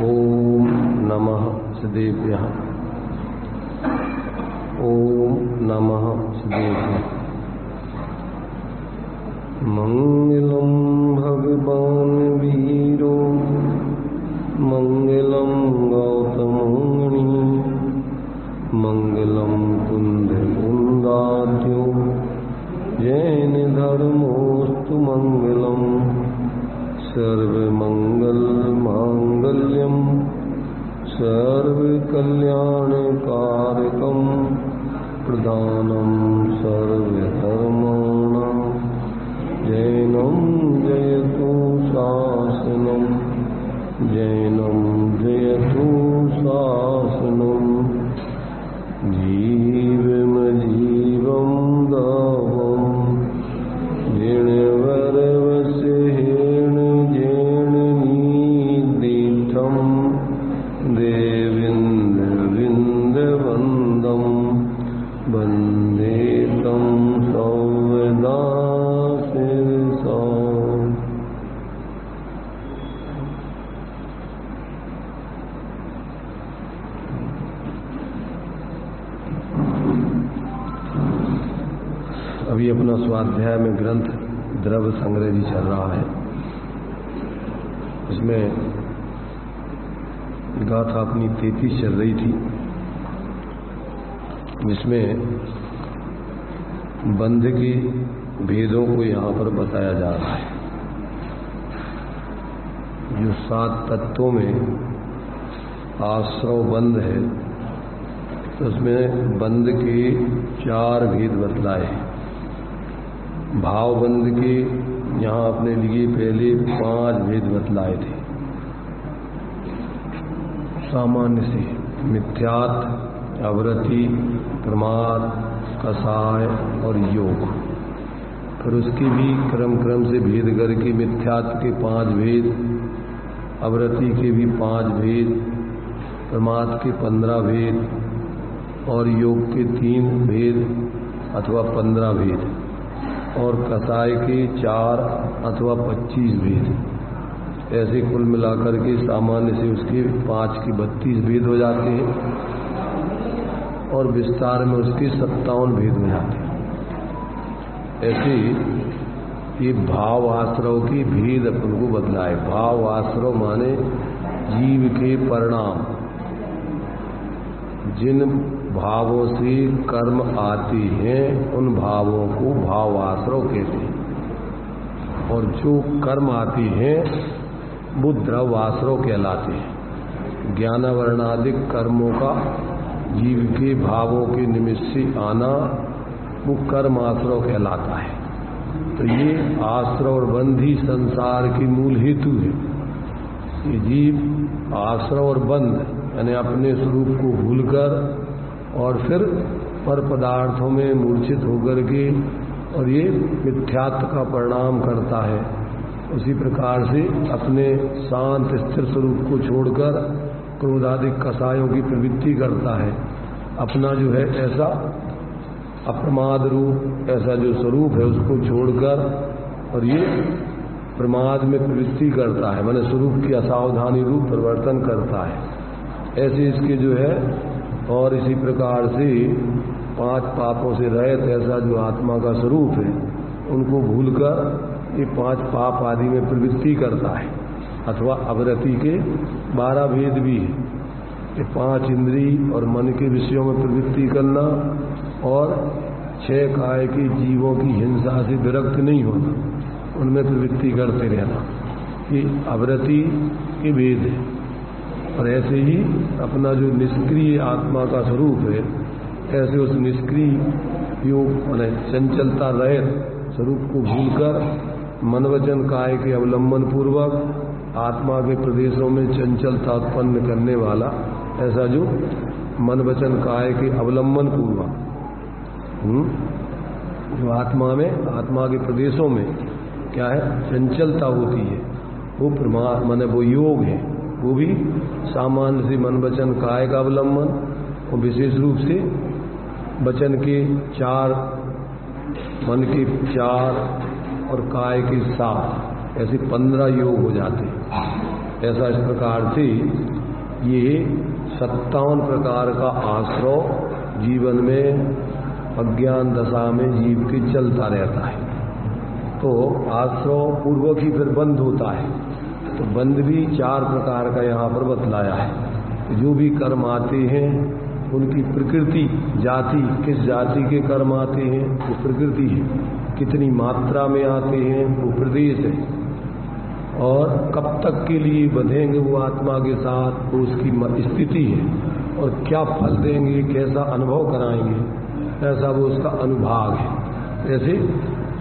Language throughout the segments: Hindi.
ओम नमः सिद्धेभ्यः। ओम नमः सिद्धेभ्यः। मंगलम भगवान वीरो मंगलम गौतमोनि मंगलम कुंद कुंदात्यो जैन धर्मोस्तु मंगलम सर्वमंगल मांगल्यम सर्वकल्याणकारकम प्रधानम सर्वधर्माणां जैनं जयतु शासनं जैनं जयतु शासनं जीवमजीवं दावं जिणवरवसेन जेणनीदीठं देविन्द्रविन्दवन्दं वन्दे तं सौदा शिरसा। अभी अपना स्वाध्याय में ग्रंथ द्रव्य संग्रह जी चल रहा है। इसमें गाथा अपनी 33 चल रही थी, जिसमें बंध के भेदों को यहाँ पर बताया जा रहा है। जो 7 तत्वों में आश्रव बंध है, तो उसमें बंध के 4 भेद बतलाए। भाव बंध के यहाँ अपने लिए पहले 5 भेद बतलाए थे। सामान्य से मिथ्यात्व, अवरति, प्रमाद, कसाय और योग। फिर उसके भी क्रम से भेद करके मिथ्यात्व के 5 भेद, अवरति के भी 5 भेद, प्रमाद के 15 भेद और योग के 3 भेद अथवा 15 भेद और कसाय के 4 अथवा 25 भेद। ऐसे कुल मिलाकर के सामान्य से उसके 5 के 32 भेद हो जाते हैं और विस्तार में उसके 57 भेद हो जाते हैं। ऐसे ये भाव आश्रव के भेद अपन को बदलाए। भाव आश्रव माने जीव के परिणाम, जिन भावों से कर्म आते हैं उन भावों को भाव आश्रव कहते हैं, और जो कर्म आते हैं वो द्रव्य आश्रव कहलाते हैं। ज्ञानावरणादिक कर्मों का जीव के भावों के निमित्त से आना वो कर्म आश्रव कहलाता है। तो ये आश्रव और बंध ही संसार की मूल हेतु है। ये जीव आश्रव और बंध यानी अपने स्वरूप को भूलकर और फिर पर पदार्थों में मूर्छित होकर के और ये मिथ्यात्व का परिणाम करता है। उसी प्रकार से अपने शांत स्थिर स्वरूप को छोड़कर क्रोधादिक कसायों की प्रवृत्ति करता है। अपना जो है ऐसा अप्रमाद रूप, ऐसा जो स्वरूप है उसको छोड़कर और ये प्रमाद में प्रवृत्ति करता है, माने स्वरूप की असावधानी रूप परिवर्तन करता है। ऐसे इसके जो है, और इसी प्रकार से 5 पापों से रहित ऐसा जो आत्मा का स्वरूप है उनको भूलकर ये 5 पाप आदि में प्रवृत्ति करता है। अथवा अवरति के 12 भेद भी है कि 5 इंद्रिय और मन के विषयों में प्रवृत्ति करना और 6 काय के जीवों की हिंसा से विरक्त नहीं होना, उनमें प्रवृत्ति करते रहना, ये अवरति के भेद है। और ऐसे ही अपना जो निष्क्रिय आत्मा का स्वरूप है, ऐसे उस निष्क्रिय योग माने चंचलता रहित स्वरूप को भूलकर मन वचन काय के अवलंबन पूर्वक आत्मा के प्रदेशों में चंचलता उत्पन्न करने वाला, ऐसा जो मन वचन काय के अवलंबन पूर्वक जो आत्मा में, आत्मा के प्रदेशों में क्या है चंचलता होती है, वो प्रमाद माने वो योग है। वो भी सामान्य से मन वचन काय का अवलंबन और विशेष रूप से वचन के 4, मन के 4 और काय के 7, ऐसे 15 योग हो जाते हैं। ऐसा इस प्रकार से ये 57 प्रकार का आश्रय जीवन में अज्ञान दशा में जीव के चलता रहता है। तो आश्रय पूर्वक ही फिर बंद होता है, तो बंद भी 4 प्रकार का यहाँ पर बतलाया है। जो भी कर्म आते हैं उनकी प्रकृति, जाति, किस जाति के कर्म आते हैं वो प्रकृति है, कितनी मात्रा में आते हैं वो प्रदेश है, और कब तक के लिए बंधेंगे वो आत्मा के साथ वो उसकी स्थिति है, और क्या फल देंगे, कैसा अनुभव कराएंगे, ऐसा वो उसका अनुभाग है। ऐसे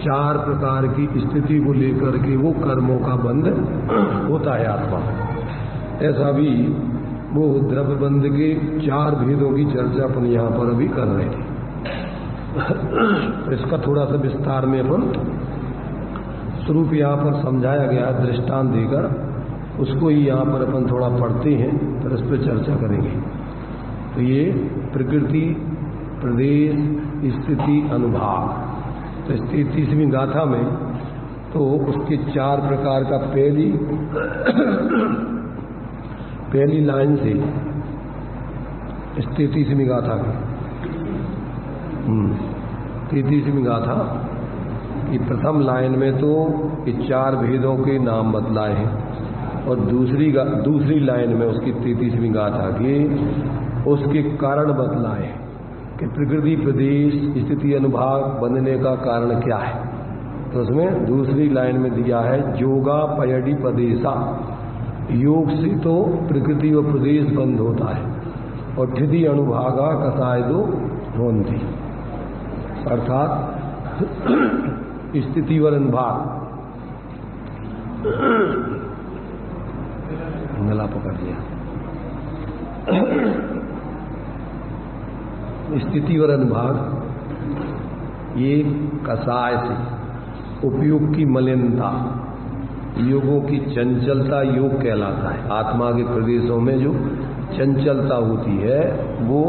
4 प्रकार की स्थिति को लेकर के वो कर्मों का बंध होता है आत्मा। ऐसा भी वो द्रव्य बंध के 4 भेदों की चर्चा अपन यहाँ पर अभी कर रहे थे। इसका थोड़ा सा विस्तार में अपन स्वरूप यहाँ पर समझाया गया दृष्टांत देकर, उसको ही यहाँ पर अपन थोड़ा पढ़ते हैं, फिर उस पर चर्चा करेंगे। तो ये प्रकृति, प्रदेश, स्थिति, अनुभाग। तो 33वीं गाथा में तो उसके 4 प्रकार का पहली लाइन से 33वीं गाथा की 33वीं गाथा की प्रथम लाइन में तो ये 4 भेदों के नाम बतलाए हैं, और दूसरी लाइन में उसकी 33वीं गाथा की उसके कारण बतलाए हैं कि प्रकृति, प्रदेश, स्थिति, अनुभाग बनने का कारण क्या है। तो उसमें दूसरी लाइन में दिया है योगा पयडी पदेशा, योग से तो प्रकृति व प्रदेश बंद होता है, और ठिधि अनुभागा कसाय दो होती, अर्थात स्थिति व अनुभाग। गला पकड़ लिया। स्थिति और अनुभाग ये कसाय से उपयोग की मलिनता, योगों की चंचलता योग कहलाता है। आत्मा के प्रदेशों में जो चंचलता होती है वो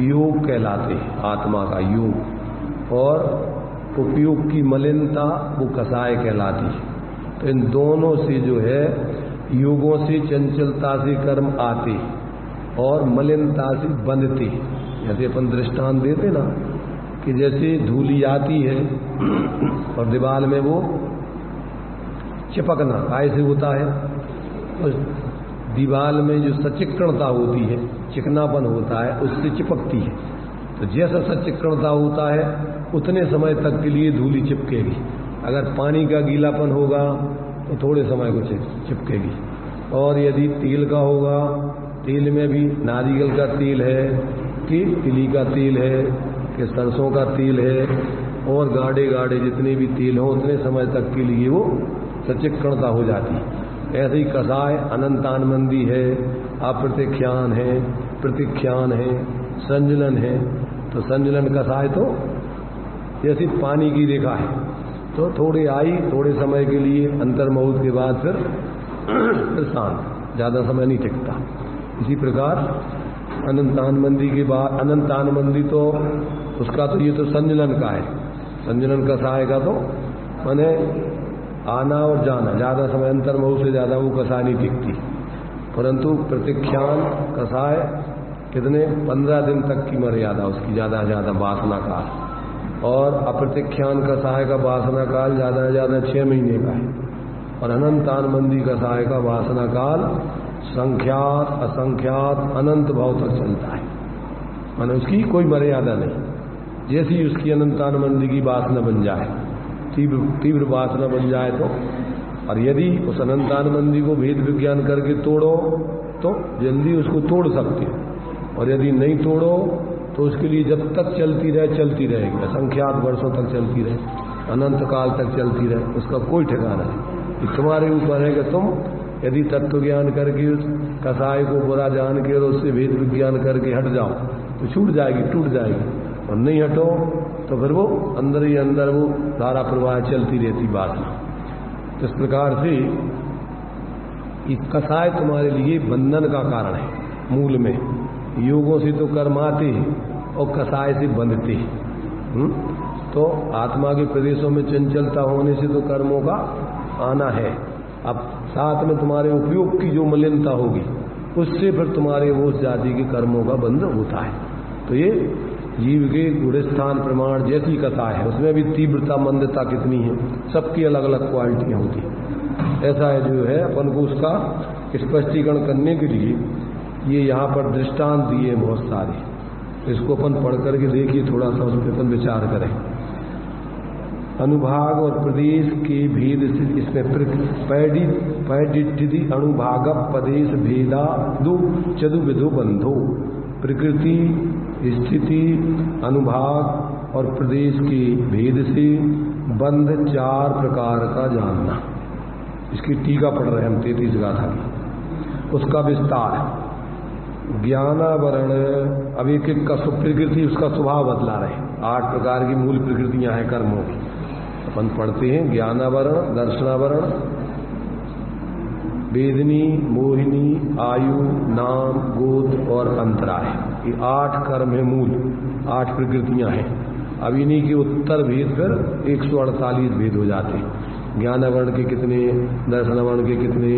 योग कहलाते हैं, आत्मा का योग, और उपयोग की मलिनता वो कसाय कहलाती है। तो इन दोनों से जो है योगों से चंचलता से कर्म आते और मलिनता से बंधते। जैसे अपन दृष्टांत देते ना कि जैसे धूली आती है और दीवार में वो चिपकना कैसे होता है, तो दीवार में जो सचिक्रणता होती है, चिकनापन होता है, उससे चिपकती है। तो जैसा सचिक्रणता होता है उतने समय तक के लिए धूली चिपकेगी। अगर पानी का गीलापन होगा तो थोड़े समय को चिपकेगी, और यदि तेल का होगा, तेल में भी नारियल का तेल है कि तिली का तेल है कि सरसों का तेल है, और गाढ़े गाढ़े जितने भी तेल हो उतने समय तक के लिए वो सचिक्रणता हो जाती है। ऐसे ही कसाय अनंतानमंदी है, अप्रतिख्यान है, प्रतिख्यान है, संजलन है। तो संजलन कसाय तो जैसे पानी की रेखा है, तो थोड़ी आई, थोड़े समय के लिए अंतर्मुहूर्त के बाद फिर शांत, ज़्यादा समय नहीं टिकता। इसी प्रकार अनंतानमंदी के बाद, अनंतानमंदी तो उसका तो ये तो संजलन का है, संजलन कसाय का तो माने आना और जाना, ज़्यादा समय अंतर्मुहूर्त से ज़्यादा वो कसाय नहीं टिकती। परंतु प्रतिख्यान कसाय कितने 15 दिन तक की मर्यादा उसकी, ज़्यादा से ज़्यादा वासना काल, और अप्रतिख्यान कसाय का वासना काल ज़्यादा से ज़्यादा 6 महीने का है, और अनंतानमंदी कसाय का वासना काल संख्यात असंख्यात अनंत भाव तक चलता है, माने उसकी कोई मर्यादा नहीं। जैसी उसकी अनंतानमंदी की वासना बन जाए, तीव्र वासना बन जाए तो, और यदि उस अनंतानमंदी को भेद विज्ञान करके तोड़ो तो जल्दी उसको तोड़ सकते हो, और यदि नहीं तोड़ो तो उसके लिए जब तक चलती रहेगी, असंख्यात वर्षों तक चलती रहे, अनंत काल तक चलती रहे, उसका कोई ठिकाना नहीं। तुम्हारे ऊपर है कि तुम यदि तत्व ज्ञान करके उस कसाय को बुरा जान के और उससे भेद विज्ञान करके हट जाओ तो छूट जाएगी, टूट जाएगी, और नहीं हटो तो फिर वो अंदर ही अंदर वो धारा प्रवाह चलती रहती वासना। तो इस प्रकार से कसाय तुम्हारे लिए बंधन का कारण है। मूल में योगों से तो कर्म आते हैं और कसाय से बंधते हैं। तो आत्मा के प्रदेशों में चंचलता होने से तो कर्मों का आना है। अब साथ में तुम्हारे उपयोग की जो मलिनता होगी उससे फिर तुम्हारे वो उस जाति के कर्मों का बंध होता है। तो ये जीव के गुणस्थान प्रमाण जैसी कथा है, उसमें भी तीव्रता मंदता कितनी है, सबकी अलग अलग क्वालिटियाँ होती हैं। ऐसा है जो है अपन को उसका स्पष्टीकरण करने के लिए ये यहाँ पर दृष्टांत दिए बहुत सारे, इसको अपन पढ़ करके देखिए, थोड़ा सा उस पर अपन विचार करें। अनुभाग और प्रदेश के भेद से इसमें पैडिठि अनुभाग प्रदेश भेदा दो चतुर्विधो बंधो, प्रकृति स्थिति अनुभाग और प्रदेश के भेद से बंध 4 प्रकार का जानना। इसकी टीका पढ़ रहे हैं हम 33 गाथा की, उसका विस्तार। ज्ञानावरण, अब एक एक का प्रकृति उसका स्वभाव बतला रहे हैं। 8 प्रकार की मूल प्रकृतियां हैं कर्मों की, अपन पढ़ते हैं। ज्ञानावरण, दर्शनावरण, वेदनी, मोहिनी, आयु, नाम, गोत्र और अंतराय, ये 8 कर्म है मूल, 8 प्रकृतियां हैं। अब इन्हीं के उत्तर भेद पर 148 भेद हो जाते हैं। ज्ञानावरण के कितने, दर्शनावरण के कितने,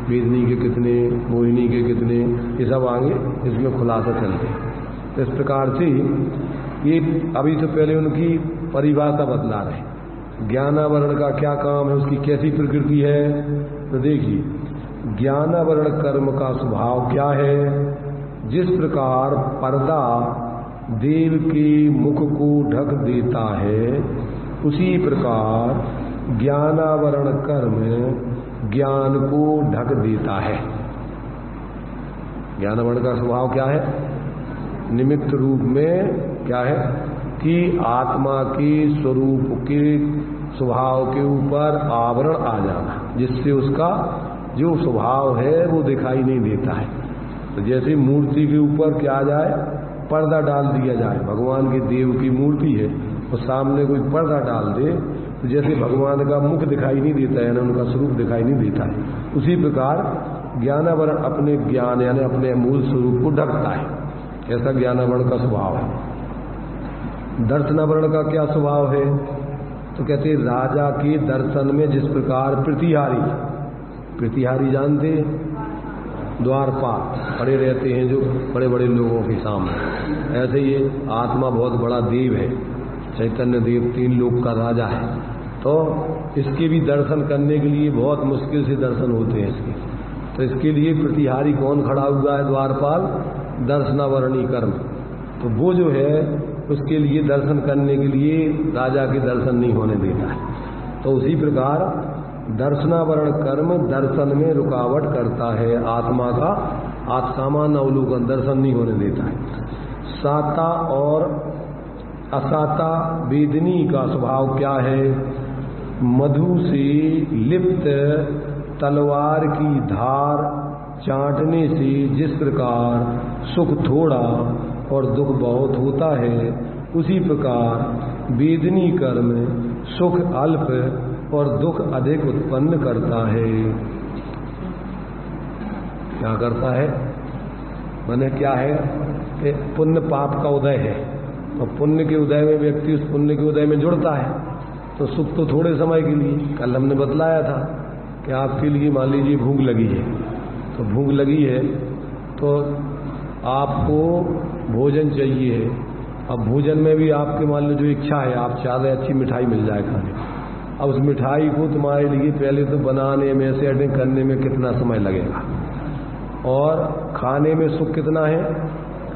वेदनी के कितने, मोहिनी के कितने, ये सब आगे इसमें खुलासा चलते हैं। इस प्रकार से ये अभी तो पहले उनकी परिभाषा बतला रहे। ज्ञानावरण का क्या काम है, उसकी कैसी प्रकृति है, तो देखिए ज्ञानावरण कर्म का स्वभाव क्या है। जिस प्रकार पर्दा देव के मुख को ढक देता है, उसी प्रकार ज्ञानावरण कर्म ज्ञान को ढक देता है। ज्ञानावरण का स्वभाव क्या है, निमित्त रूप में क्या है कि आत्मा के स्वरूप के स्वभाव के ऊपर आवरण आ जाना, जिससे उसका जो स्वभाव है वो दिखाई नहीं देता है। तो जैसे मूर्ति के ऊपर क्या आ जाए, पर्दा डाल दिया जाए, भगवान के देव की मूर्ति है और सामने कोई पर्दा डाल दे, तो जैसे भगवान का मुख दिखाई नहीं देता है ना, उनका स्वरूप दिखाई नहीं देता है, उसी प्रकार ज्ञानावरण अपने ज्ञान यानी अपने मूल स्वरूप को ढकता है। ऐसा ज्ञानावरण का स्वभाव है। दर्शनावरण का क्या स्वभाव है, तो कहते हैं राजा के दर्शन में जिस प्रकार प्रतिहारी जानते, द्वारपाल खड़े रहते हैं जो बड़े बड़े लोगों के सामने, ऐसे ये आत्मा बहुत बड़ा देव है, चैतन्य देव 3 लोक का राजा है। तो इसके भी दर्शन करने के लिए बहुत मुश्किल से दर्शन होते हैं इसके। तो इसके लिए प्रतिहारी कौन खड़ा हुआ है, द्वारपाल, दर्शनावरणी कर्म। तो वो जो है उसके लिए दर्शन करने के लिए राजा के दर्शन नहीं होने देता है। तो उसी प्रकार दर्शनावरण कर्म दर्शन में रुकावट करता है, आत्मा का सामान्य अवलोकन दर्शन नहीं होने देता है। साता और असाता वेदनी का स्वभाव क्या है, मधु से लिप्त तलवार की धार चाटने से जिस प्रकार सुख थोड़ा और दुख बहुत होता है, उसी प्रकार वेदनी कर्म सुख अल्प और दुख अधिक उत्पन्न करता है। क्या करता है, माने क्या है कि पुण्य पाप का उदय है, और पुण्य के उदय में व्यक्ति उस पुण्य के उदय में जुड़ता है, तो सुख तो थोड़े समय के लिए। कल हमने बतलाया था कि आपके लिए मान लीजिए भूख लगी है, तो भूख लगी है तो आपको भोजन चाहिए है। अब भोजन में भी आपके मान लो जो इच्छा है, आप चाहते अच्छी मिठाई मिल जाए खाने। अब उस मिठाई को तुम्हारे लिए पहले तो बनाने में, सेटिंग करने में कितना समय लगेगा, और खाने में सुख कितना है,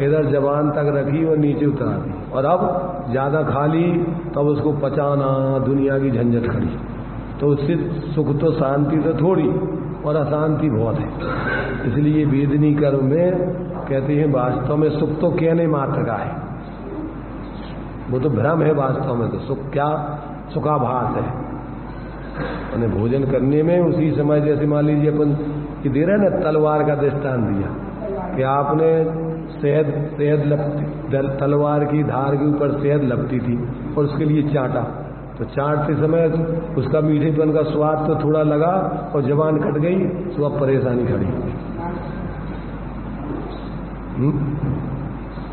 इधर जबान तक रखी और नीचे उतरा दी, और अब ज़्यादा खा ली तब उसको पचाना, दुनिया की झंझट खड़ी। तो उससे सुख तो शांति तो थोड़ी और अशांति बहुत है। इसलिए वेदनी कर्म में कहते हैं वास्तव में सुख तो कहने मात्र का है, वो तो भ्रम है। वास्तव में तो सुख क्या, सुखाभास है। मैंने भोजन करने में उसी समय जैसे मान लीजिए अपन ये दे रहे हैं ना, तलवार का दृष्टांत दिया कि आपने शहद लपटी, तलवार की धार के ऊपर शहद लपटी थी और उसके लिए चाटा, तो चाटते समय उसका मीठेपन का स्वाद तो थोड़ा लगा और जबान कट गई, तो अब परेशानी खड़ी।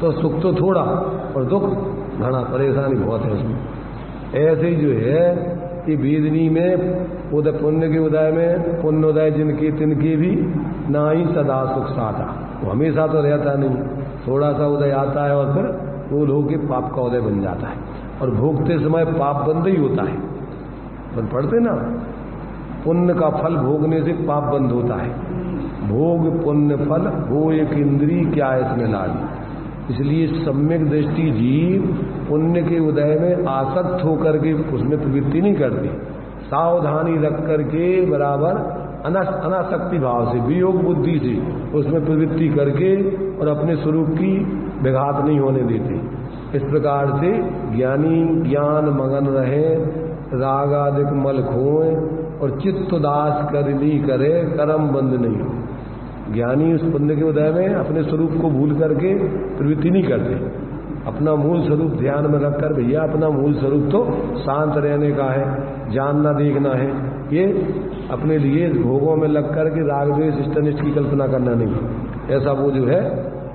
तो सुख तो थोड़ा और दुख घना, परेशानी बहुत है उसमें। ऐसे ही जो है ये वेदनी में उदय पुण्य के उदय में पुण्योदय जिनके तिनके भी ना ही सदा सुख साधा। वो हमेशा तो रहता नहीं, थोड़ा सा उदय आता है और फिर फूल होके पाप का उदय बन जाता है। और भोगते समय पाप बंद ही होता है, पर पढ़ते ना, पुण्य का फल भोगने से पाप बंद होता है। भोग पुण्य फल हो एक इंद्री क्या इसमें लागी। इसलिए सम्यक दृष्टि जीव पुण्य के उदय में आसक्त होकर के उसमें प्रवृत्ति नहीं करती, सावधानी रख करके बराबर अनासक्ति भाव से, वियोग बुद्धि से उसमें प्रवृत्ति करके और अपने स्वरूप की विघात नहीं होने देते। इस प्रकार से ज्ञानी ज्ञान मगन रहे, राग आदिक मल खोए और चित्त उदास कर ली करे, कर्म बंद नहीं हो। ज्ञानी उस पुण्य के उदय में अपने स्वरूप को भूल करके प्रवृत्ति नहीं करते, अपना मूल स्वरूप ध्यान में रखकर, भैया अपना मूल स्वरूप तो शांत रहने का है, जानना देखना है, ये अपने लिए भोगों में लग करके राग द्वेष इष्ट अनिष्ट की कल्पना करना नहीं। ऐसा वो जो है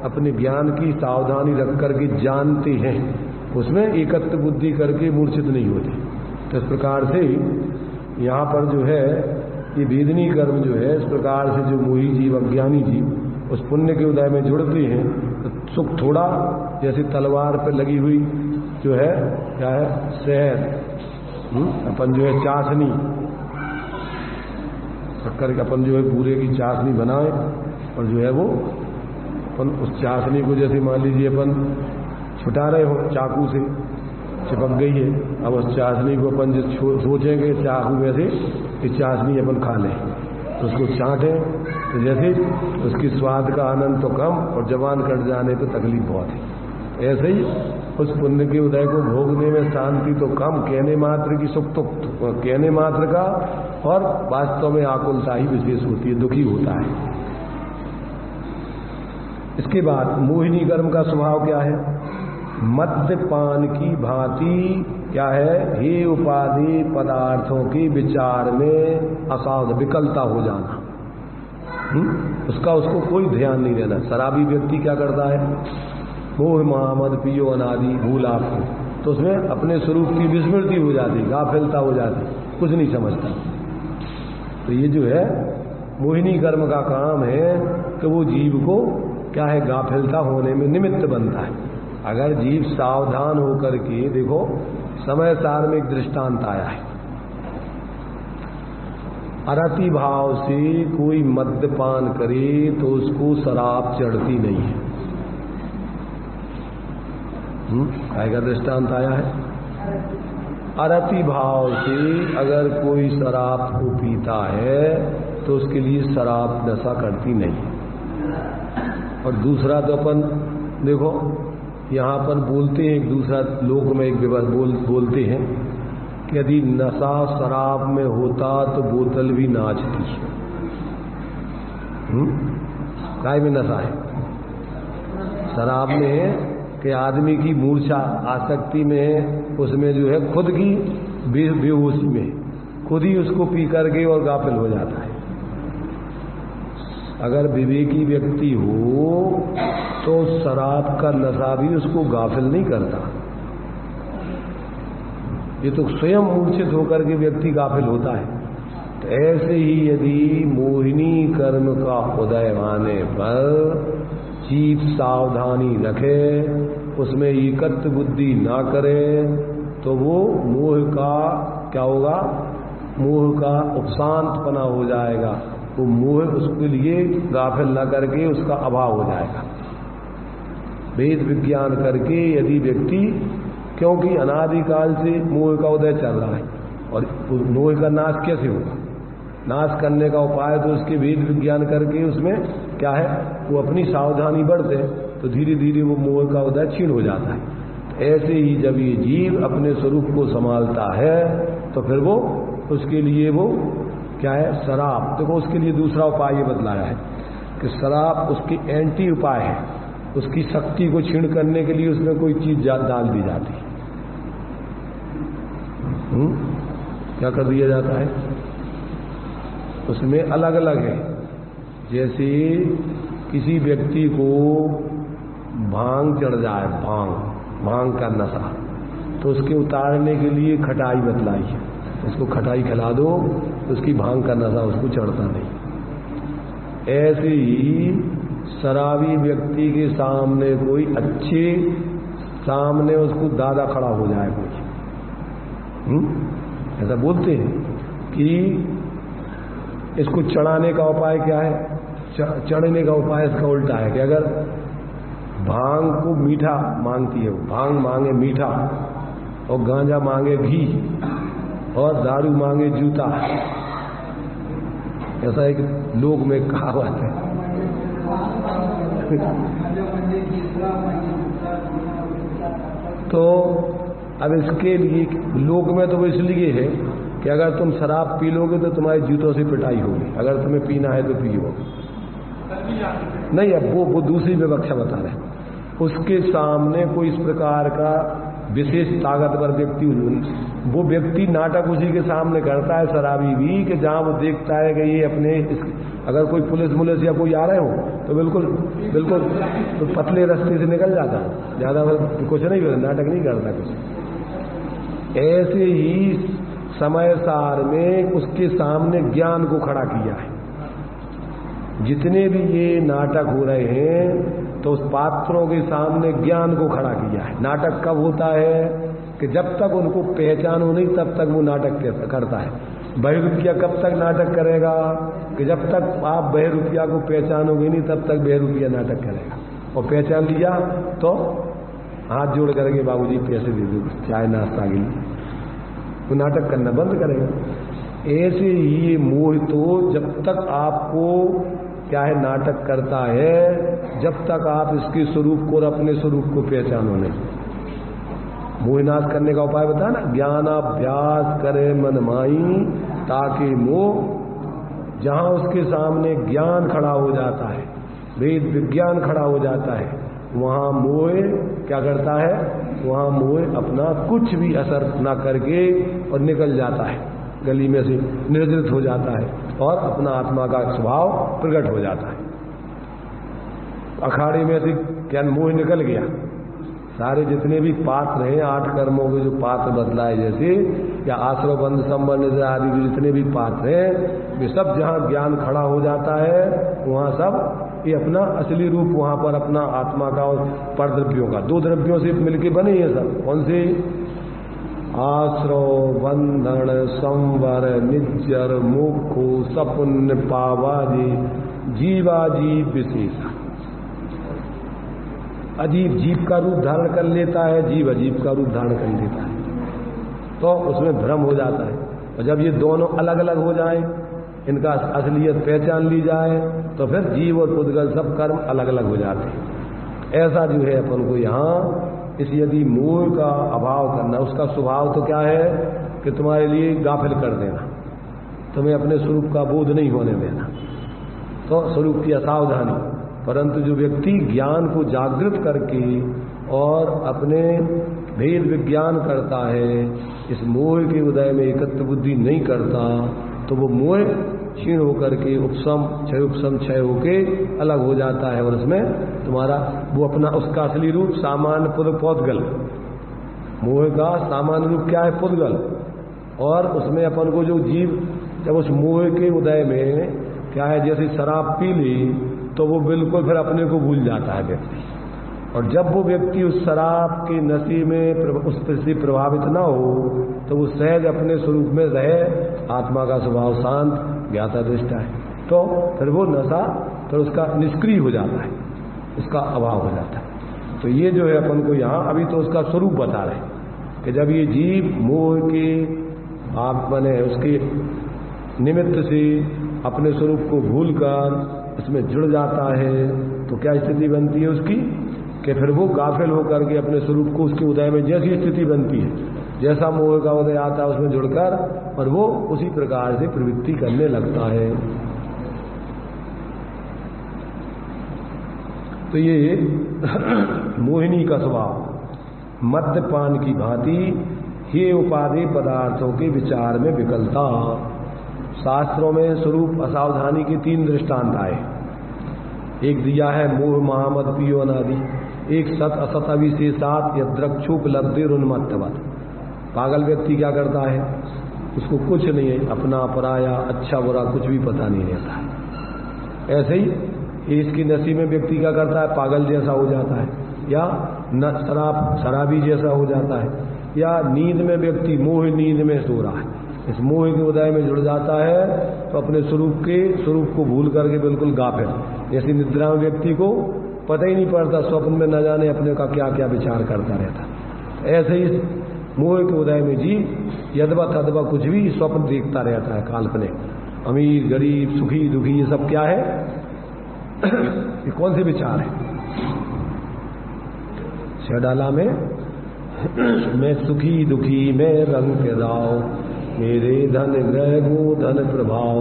अपने ज्ञान की सावधानी रख करके जानते हैं, उसमें एकत्र बुद्धि करके मूर्छित नहीं होते। तो इस प्रकार से यहाँ पर जो है ये वेदनी कर्म जो है, इस प्रकार से जो मोही जीव अज्ञानी जीव उस पुण्य के उदय में जुड़ते हैं तो सुख थोड़ा, जैसे तलवार पे लगी हुई जो है क्या है शहद, अपन जो है चाशनी शक्कर के अपन जो है पूरे की चाशनी बनाए और जो है वो अपन उस चाशनी को जैसे मान लीजिए अपन छुटा रहे हो चाकू से, चिपक गई है, अब उस चाशनी को अपन जो सोचेंगे चाकू में से कि चाशनी अपन खा लें, तो उसको चाटें तो जैसे उसकी स्वाद का आनंद तो कम और जबान कट जाने तो तकलीफ बहुत है। ऐसे ही उस पुण्य के उदय को भोगने में शांति तो कम, कहने मात्र की सुख तो कहने मात्र का, और वास्तव में आकुलता ही विशेष होती है, दुखी होता है। इसके बाद मोहिनी कर्म का स्वभाव क्या है? मद्यपान की भांति क्या है, हे उपाधि पदार्थों की विचार में असावध विकलता हो जाना, उसको कोई ध्यान नहीं रहना। शराबी व्यक्ति क्या करता है, मोह महामद पियो अनादि भूल आपको, तो उसमें अपने स्वरूप की विस्मृति हो जाती, गाफिलता हो जाती, कुछ नहीं समझता। तो ये जो है मोहिनी कर्म का काम है कि वो जीव को क्या है गाफिलता होने में निमित्त बनता है। अगर जीव सावधान होकर के, देखो समय सार में एक दृष्टांत आया है, अरति भाव से कोई मद्यपान करे तो उसको शराब चढ़ती नहीं है। आएगा दृष्टांत आया है, अरति भाव से अगर कोई शराब को पीता है तो उसके लिए शराब नशा करती नहीं। और दूसरा तो अपन देखो यहाँ पर बोलते हैं, एक दूसरा लोक में एक बोलते हैं कि यदि नशा शराब में होता तो बोतल भी नाचती। काय में नशा है? शराब में है कि आदमी की मूर्छा आसक्ति में है, उसमें जो है खुद की बेहोशी में खुद ही उसको पी करके और गाफिल हो जाता है। अगर विवेकी व्यक्ति हो तो शराब का नशा भी उसको गाफिल नहीं करता, ये तो स्वयं मूर्छित होकर के व्यक्ति गाफिल होता है। तो ऐसे ही यदि मोहिनी कर्म का उदय आने पर जीव सावधानी रखे, उसमें एकत्र बुद्धि ना करे, तो वो मोह का क्या होगा, मोह का उपशांतपना हो जाएगा। वो मोह उसके लिए गाफिल न करके उसका अभाव हो जाएगा। वेद विज्ञान करके यदि व्यक्ति, क्योंकि अनादिकाल से मोह का उदय चल रहा है और मोह का नाश कैसे होगा, नाश करने का उपाय तो उसके वेद विज्ञान करके उसमें क्या है, वो अपनी सावधानी बढ़ते तो धीरे धीरे वो मोह का उदय क्षीण हो जाता है। ऐसे ही जब ये जीव अपने स्वरूप को संभालता है तो फिर वो उसके लिए वो क्या है, शराब, देखो उसके लिए दूसरा उपाय ये बतलाया है कि शराब उसकी एंटी उपाय है, उसकी शक्ति को क्षीण करने के लिए उसमें कोई चीज डाल दी जाती है। क्या कर दिया जाता है उसमें, अलग अलग है। जैसे किसी व्यक्ति को भांग चढ़ जाए, भांग का नशा, तो उसके उतारने के लिए खटाई बतलाई है, उसको खटाई खिला दो, तो उसकी भांग का नशा उसको चढ़ता नहीं। ऐसे ही शराबी व्यक्ति के सामने कोई अच्छे सामने उसको दादा खड़ा हो जाए कोई, ऐसा बोलते हैं कि इसको चढ़ाने का उपाय क्या है? चढ़ने का उपाय इसका उल्टा है कि अगर भांग को मीठा मांगती है, भांग मांगे मीठा और गांजा मांगे घी और दारू मांगे जूता, ऐसा एक लोक में कहावत है। तो अब इसके लिए लोक में तो वो इसलिए है कि अगर तुम शराब पी लोगे तो तुम्हारे जूतों से पिटाई होगी, अगर तुम्हें पीना है तो पियो। नहीं, अब वो दूसरी विवक्षा बता रहे हैं। उसके सामने कोई इस प्रकार का विशेष ताकतवर व्यक्ति, वो व्यक्ति नाटक उसी के सामने करता है शराबी भी, कि जहां वो देखता है कि ये अपने अगर कोई पुलिस या कोई आ रहे हो तो बिल्कुल तो पतले रास्ते से निकल जाता है, ज्यादा कुछ नहीं, नाटक नहीं करता कुछ। ऐसे ही समय सार में उसके सामने ज्ञान को खड़ा किया है। जितने भी ये नाटक हो रहे हैं तो उस पात्रों के सामने ज्ञान को खड़ा किया है। नाटक कब होता है कि जब तक उनको पहचानो नहीं तब तक वो नाटक करता है। बहरूपिया कब तक नाटक करेगा कि जब तक आप बहरूपिया को पहचानोगे नहीं तब तक बहरूपिया नाटक करेगा, और पहचान लिया तो हाथ जोड़ करके बाबूजी पैसे दे दो चाय नाश्ता के लिए, वो नाटक करना बंद करेगा। ऐसे ही ये मोह तो जब तक आपको क्या है नाटक करता है, जब तक आप इसके स्वरूप को और अपने स्वरूप को पहचानो नहीं। मोह नाश करने का उपाय बताया ना, ज्ञानाभ्यास करे मन माई ताकि मोह, जहां उसके सामने ज्ञान खड़ा हो जाता है, वेद विज्ञान खड़ा हो जाता है, वहां मोह क्या करता है? वहां मोह अपना कुछ भी असर ना करके और निकल जाता है, गली में से निर्जित हो जाता है और अपना आत्मा का स्वभाव प्रकट हो जाता है। अखाड़े में से क्या मोह निकल गया, सारे जितने भी पात्र हैं 8 कर्मों के जो पात्र बदलाए जैसे, या आश्रय बंध संबंध आदि जितने भी पात्र हैं, वे सब जहां ज्ञान खड़ा हो जाता है वहां सब ये अपना असली रूप वहां पर अपना आत्मा का और पर द्रव्यों का, 2 द्रव्यों से मिलके बने हैं सब। कौन से? आश्रव बंधन संवर निज्जर मोक्षो सपुण्य पावाजी जीवाजीव विशेषा। अजीब जीव का रूप धारण कर लेता है, जीव अजीब का रूप धारण कर लेता है, तो उसमें भ्रम हो जाता है। और जब ये दोनों अलग अलग हो जाएं, इनका असलियत पहचान ली जाए, तो फिर जीव और पुद्गल सब कर्म अलग अलग हो जाते हैं। ऐसा जो है अपन को यहाँ इस यदि मोह का अभाव करना, उसका स्वभाव तो क्या है कि तुम्हारे लिए गाफिल कर देना, तुम्हें अपने स्वरूप का बोध नहीं होने देना, तो स्वरूप की असावधानी। परंतु जो व्यक्ति ज्ञान को जागृत करके और अपने भेद विज्ञान करता है, इस मोह के उदय में एकत्र बुद्धि नहीं करता, तो वो मोह क्षीण होकर के उपशम क्षय होके अलग हो जाता है, और उसमें तुम्हारा वो अपना उसका असली रूप सामान्य पुद्गल, मोह का सामान्य रूप क्या है? पुद्गल। और उसमें अपन को जो जीव जब उस मोह के उदय में क्या है, जैसे शराब पी ली तो वो बिल्कुल फिर अपने को भूल जाता है व्यक्ति, और जब वो व्यक्ति उस शराब के नशे में उस से प्रभावित ना हो तो वो सहज अपने स्वरूप में रहे, आत्मा का स्वभाव शांत ज्ञाता दृष्टा है, तो फिर वो नशा फिर उसका निष्क्रिय हो जाता है, उसका अभाव हो जाता है। तो ये जो है अपन को यहाँ अभी तो उसका स्वरूप बता रहे हैं कि जब ये जीव मोह के आप बने उसके निमित्त से अपने स्वरूप को भूलकर उसमें जुड़ जाता है, तो क्या स्थिति बनती है उसकी कि फिर वो गाफिल होकर के अपने स्वरूप को उसके उदय में जैसी स्थिति बनती है, जैसा मोह का उदय आता है उसमें जुड़कर, और वो उसी प्रकार से प्रवृत्ति करने लगता है। तो ये मोहिनी का स्वभाव मद्यपान की भांति हे उपाधि पदार्थों के विचार में विकलता। शास्त्रों में स्वरूप असावधानी के 3 दृष्टांत आए। एक दिया है मोह महामद पियो अनादि, एक सत असत अविशेषात यद्रक्षुपलब्धि उन्मत्तवत। पागल व्यक्ति क्या करता है उसको कुछ नहीं है, अपना पराया अच्छा बुरा कुछ भी पता नहीं रहता है। ऐसे ही इसकी नसीब में व्यक्ति क्या करता है, पागल जैसा हो जाता है, या शराबी जैसा हो जाता है, या नींद में व्यक्ति मोह नींद में सो रहा है, इस मोह के उदय में जुड़ जाता है तो अपने स्वरूप को भूल करके बिल्कुल गाफिल, जैसे निद्रा में व्यक्ति को पता ही नहीं पड़ता, स्वप्न में न जाने अपने का क्या क्या विचार करता रहता। ऐसे ही मोह के उदय में जी यदवा तदवा कुछ भी स्वप्न देखता रहता है, काल्पनिक, अमीर गरीब सुखी दुखी, ये सब क्या है, ये कौन से विचार है। शेडाला में मैं सुखी दुखी मैं रंग के दाव, मेरे धन ग्रह गो धन प्रभाव,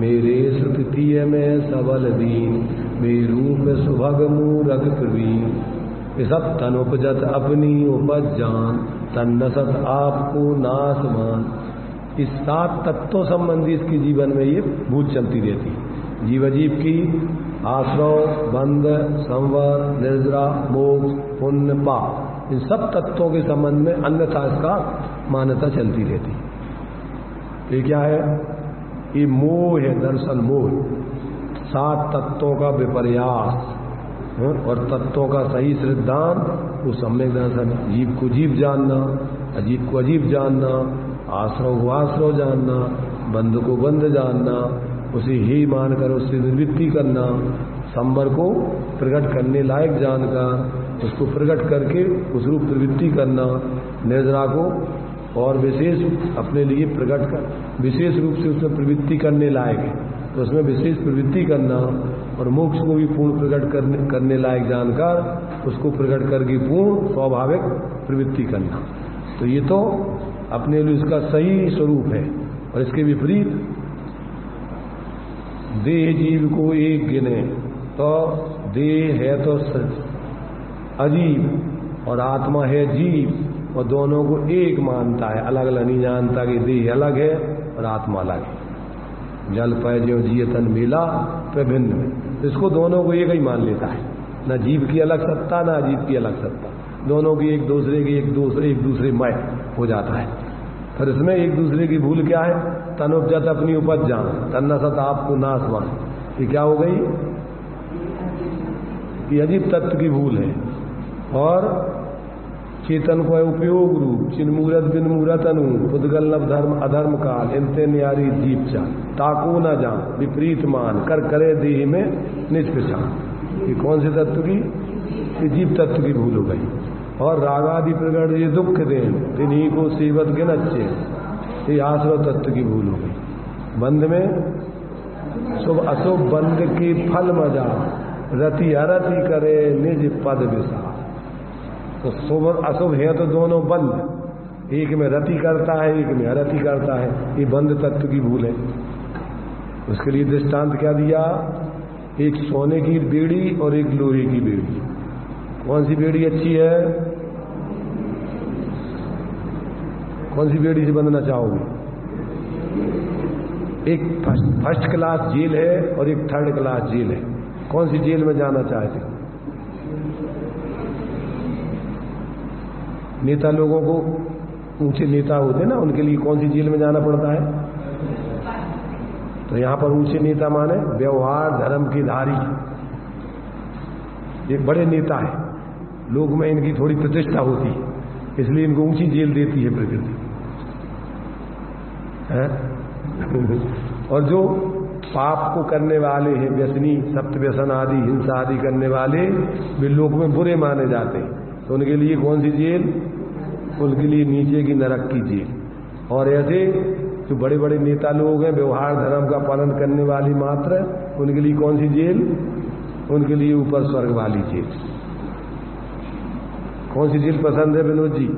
मेरे सुकृतिय में सबल दीन, मेरूप सुभग मूरख प्रवीण, सब तन उपजत अपनी उपज जान, तन नसत आपको नासमान। इस 7 तत्वों संबंधी इसके जीवन में ये भूत चलती रहती है। जीव अजीव की आश्रव बंध संवर निर्जरा मोक्ष पुण्य पाप, इन सब तत्वों के संबंध में अन्यथा इसका मान्यता चलती रहती है। ये क्या है, ये मोह है, दर्शन मोह, 7 तत्वों का विपर्यास और तत्वों का सही सिद्धांत, वो सम्यक दर्शन। जीव को जीव जानना, अजीब को अजीब जानना, आश्रव को आश्रव जानना, बंध को बंध जानना, उसे ही मानकर उससे निवृत्ति करना, संवर को प्रकट करने लायक जानकर उसको प्रकट करके उस रूप प्रवृत्ति करना, निर्जरा को और विशेष अपने लिए प्रकट कर, विशेष रूप से उसमें प्रवृत्ति करने लायक है तो उसमें विशेष प्रवृत्ति करना, और मोक्ष को भी पूर्ण प्रकट करने लायक जानकर उसको प्रकट करके पूर्ण स्वाभाविक प्रवृत्ति करना। तो ये तो अपने लिए उसका सही स्वरूप है। और इसके विपरीत देह जीव को एक गिने तो देह है तो अजीब और आत्मा है जीव, और दोनों को एक मानता है, अलग अलग नहीं जानता कि देह अलग है और आत्मा अलग है। जल पय जो जियतन मिला प्रभिन्न में, इसको दोनों को एक ही मान लेता है, न जीव की अलग सत्ता न अजीब की अलग सत्ता, दोनों की एक दूसरे की एक दूसरे मय हो जाता है। फिर इसमें एक दूसरे की भूल क्या है, तन उपजत अपनी उपज जान, तन नसत आपको नासवान, ये क्या हो गई, ये अजीब तत्व की भूल है। और चेतन को है उपयोग रूप, चिन्मूरत बिन मूरत अनु, पुद्गल नव धर्म अधर्म काल, इनते न्यारी जीप चाल, ताको न जान विपरीत मान, कर करे देह में निष्पहचान। ये कौन से तत्व की, ये जीव तत्व की भूल हो गई। और रागादि प्रगट ये दुख देन, तिन्हीं को सेवत के नच्चे, ये आश्रव तत्व की भूल हो गई। बंध में शुभ अशुभ बंध की फल मजा, रति अरति करे निज पद विसा। तो शुभ अशुभ है तो दोनों बंध, एक में रति करता है एक में अरति करता है, ये बंध तत्व की भूल है। उसके लिए दृष्टांत क्या दिया, एक सोने की बेड़ी और एक लोहे की बेड़ी, कौन सी बेड़ी अच्छी है, कौन सी बेड़ी से बंधना चाहोगे। एक फर्स्ट क्लास जेल है और एक थर्ड क्लास जेल है, कौन सी जेल में जाना चाहते हो। नेता लोगों को, ऊंचे नेता होते ना, उनके लिए कौन सी जेल में जाना पड़ता है। तो यहां पर ऊंचे नेता माने व्यवहार धर्म के धारी, ये बड़े नेता है, लोग में इनकी थोड़ी प्रतिष्ठा होती है, इसलिए इनको ऊंची जेल देती है प्रकृति है? और जो पाप को करने वाले हैं, व्यसनी सप्त व्यसन आदि हिंसा आदि करने वाले, वे लोग में बुरे माने जाते हैं, तो उनके लिए कौन सी जेल, उनके लिए नीचे की नरक की जेल। और ऐसे जो बड़े बड़े नेता लोग हैं, व्यवहार धर्म का पालन करने वाली मात्र, उनके लिए कौन सी जेल, उनके लिए ऊपर स्वर्ग वाली जेल। कौन सी जेल पसंद है विनोद जी,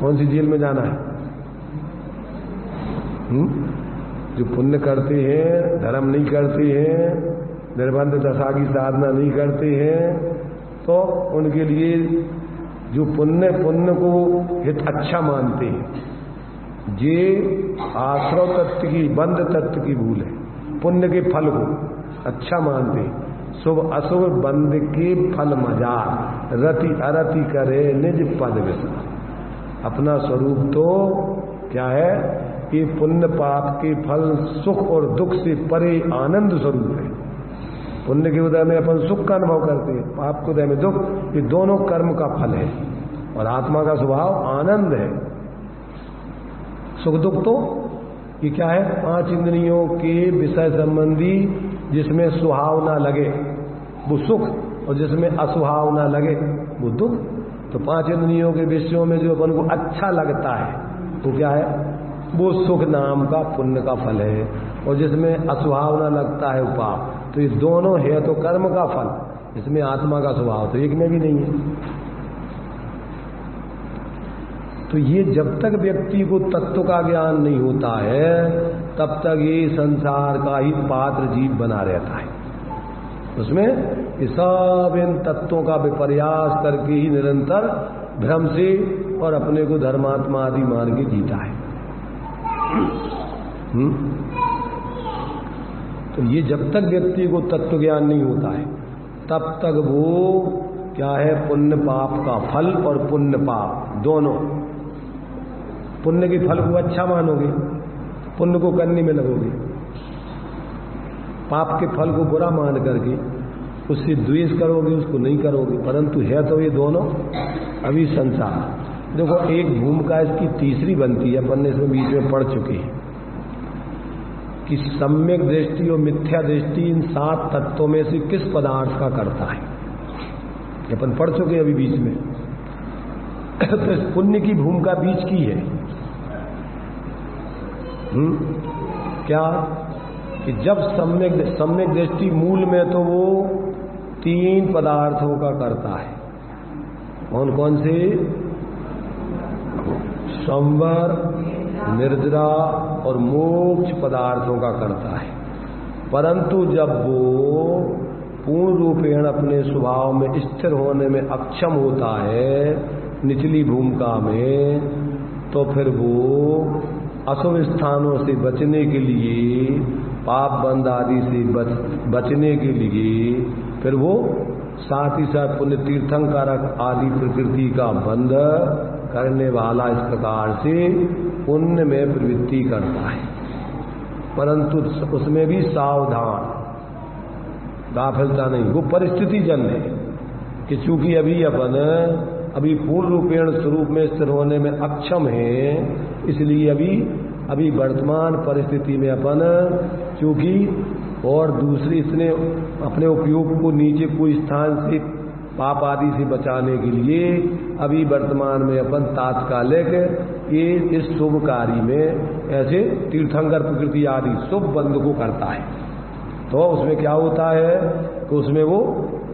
कौन सी जेल में जाना है। जो पुण्य करते हैं, धर्म नहीं करते हैं, निर्बंध दशा की साधना नहीं करते हैं, तो उनके लिए जो पुण्य को हित अच्छा मानते हैं, ये आश्रव तत्व की बंध तत्व की भूल है। पुण्य के फल को अच्छा मानते, शुभ अशुभ बंध के फल मजार, रति अरति करे निज पद विसा। अपना स्वरूप तो क्या है कि पुण्य पाप के फल सुख और दुख से परे आनंद स्वरूप है। पुण्य के उदय में अपन सुख का अनुभव करते हैं, पाप के उदय में दुख। ये दोनों कर्म का फल है और आत्मा का स्वभाव आनंद है। सुख दुख तो ये क्या है, 5 इंद्रियों के विषय संबंधी जिसमें सुहावना लगे वो सुख और जिसमें असुहावना लगे वो दुख। तो 5 इंद्रियों के विषयों में जो अपन को अच्छा लगता है वो क्या है, वो सुख नाम का पुण्य का फल है, और जिसमें असुहावना लगता है वो पाप। तो ये दोनों है तो कर्म का फल, इसमें आत्मा का स्वभाव तो एक में भी नहीं है। तो ये जब तक व्यक्ति को तत्व का ज्ञान नहीं होता है तब तक ये संसार का ही पात्र जीव बना रहता है। उसमें ये सब इन तत्वों का विपर्यास करके ही निरंतर भ्रम से और अपने को धर्मात्मा आदि मान के जीता है। तो ये जब तक व्यक्ति को तत्व ज्ञान नहीं होता है तब तक वो क्या है, पुण्य पाप का फल और पुण्य पाप दोनों। पुण्य के फल को अच्छा मानोगे, पुण्य को करने में लगोगे, पाप के फल को बुरा मान करके उससे द्वेष करोगे, उसको नहीं करोगे। परंतु है तो ये दोनों अभी संसार। देखो एक भूमिका इसकी तीसरी बनती है, अपन ने इसमें बीच में पढ़ चुके हैं कि सम्यक दृष्टि और मिथ्या दृष्टि इन 7 तत्वों में से किस पदार्थ का करता है, अपन पढ़ चुके हैं अभी बीच में। तो इस पुण्य की भूमिका बीच की है। क्या कि जब सम्यक दृष्टि मूल में तो वो 3 पदार्थों का करता है। कौन कौन से? संवर, निर्जरा और मोक्ष पदार्थों का करता है। परंतु जब वो पूर्ण रूपेण अपने स्वभाव में स्थिर होने में अक्षम होता है निचली भूमिका में, तो फिर वो अशुभ स्थानों से बचने के लिए, पाप बंध आदि से बचने के लिए फिर वो साथ ही साथ पुण्य तीर्थंकारक आदि प्रकृति का बंध करने वाला इस प्रकार से पुण्य में प्रवृत्ति करता है। परंतु उसमें भी सावधान, गाफिलता नहीं। वो परिस्थिति जन्य है कि चूंकि अभी पूर्ण रूपेण स्वरूप में स्थिर होने में अक्षम है, इसलिए अभी वर्तमान परिस्थिति में अपन चूंकि और दूसरी इतने अपने उपयोग को नीचे कोई स्थान से पाप आदि से बचाने के लिए अभी वर्तमान में अपन तात्कालिक ये इस शुभ कार्य में ऐसे तीर्थंकर प्रकृति आदि शुभ बंध को करता है। तो उसमें क्या होता है कि उसमें वो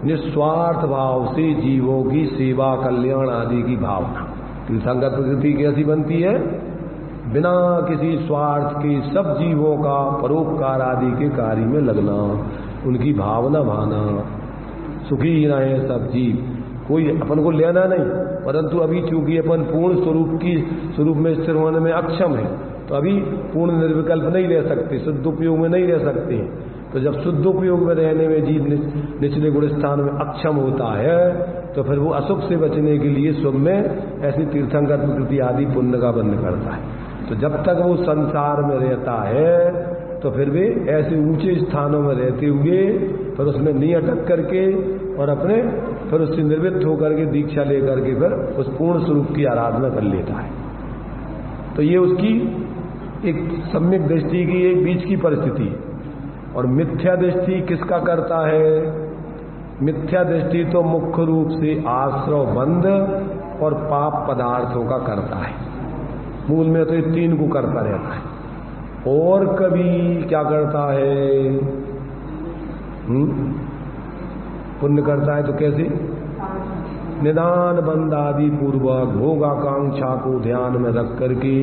निस्वार्थ भाव से जीवों की सेवा कल्याण आदि की भावना, तीर्थंकर प्रकृति कैसी बनती है, बिना किसी स्वार्थ के सब जीवों का परोपकार आदि के कार्य में लगना, उनकी भावना भाना, सुखी रहे सब जीव, कोई अपन को लेना नहीं। परंतु अभी चूंकि अपन पूर्ण स्वरूप में स्थिर होने में अक्षम है, तो अभी पूर्ण निर्विकल्प नहीं रह सकते, शुद्ध उपयोग में नहीं रह सकते। तो जब शुद्ध उपयोग में रहने में जीव निचले गुण स्थान में अक्षम होता है, तो फिर वो अशुभ से बचने के लिए शुभ में ऐसी तीर्थंकर प्रकृति आदि पुण्य का बंध करता है। तो जब तक वो संसार में रहता है तो फिर भी ऐसे ऊंचे स्थानों में रहते हुए फिर उसमें नहीं अटक करके और अपने फिर उससे निर्वृत्त होकर के दीक्षा लेकर के फिर उस पूर्ण स्वरूप की आराधना कर लेता है। तो ये उसकी एक सम्यक दृष्टि की एक बीच की परिस्थिति। और मिथ्या दृष्टि किसका करता है? मिथ्या दृष्टि तो मुख्य रूप से आश्रव बंध और पाप पदार्थों का करता है। मूल में तो ये 3 को करता रहता है। और कभी क्या करता है? पुण्य करता है तो कैसे? निदान बंद आदि पूर्वक भोगाकांक्षा को ध्यान में रख करके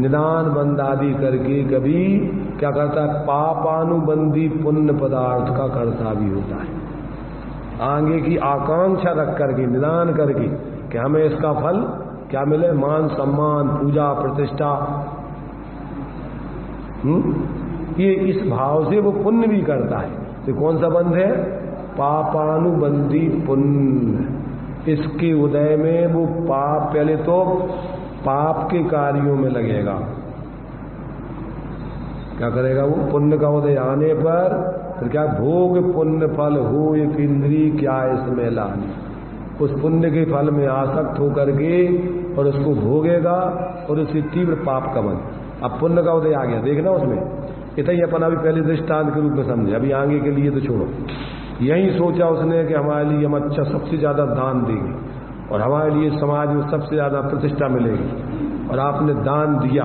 निदान बंद आदि करके कभी क्या करता है? पापानुबंधी पुण्य पदार्थ का कर्ता भी होता है। आगे की आकांक्षा रख करके निदान करके कि हमें इसका फल क्या मिले, मान सम्मान पूजा प्रतिष्ठा, ये इस भाव से वो पुण्य भी करता है। तो कौन सा बंध है? पापानुबंधी पुण्य। इसके उदय में वो पाप पहले तो पाप के कार्यों में लगेगा। क्या करेगा वो? पुण्य का उदय आने पर फिर क्या? भोग पुण्य फल हो एक इंद्री क्या इसमें लानी, उस पुण्य के फल में आसक्त होकर के और उसको भोगेगा और उससे तीव्र पाप का बन। अब पुण्य का उदय आ गया, देखना उसमें इतना ही अपन अभी पहले दृष्टांत के रूप में समझे, अभी आगे के लिए तो छोड़ो। यही सोचा उसने कि हमारे लिए हम अच्छा सबसे ज्यादा दान देंगे और हमारे लिए समाज में सबसे ज्यादा प्रतिष्ठा मिलेगी, और आपने दान दिया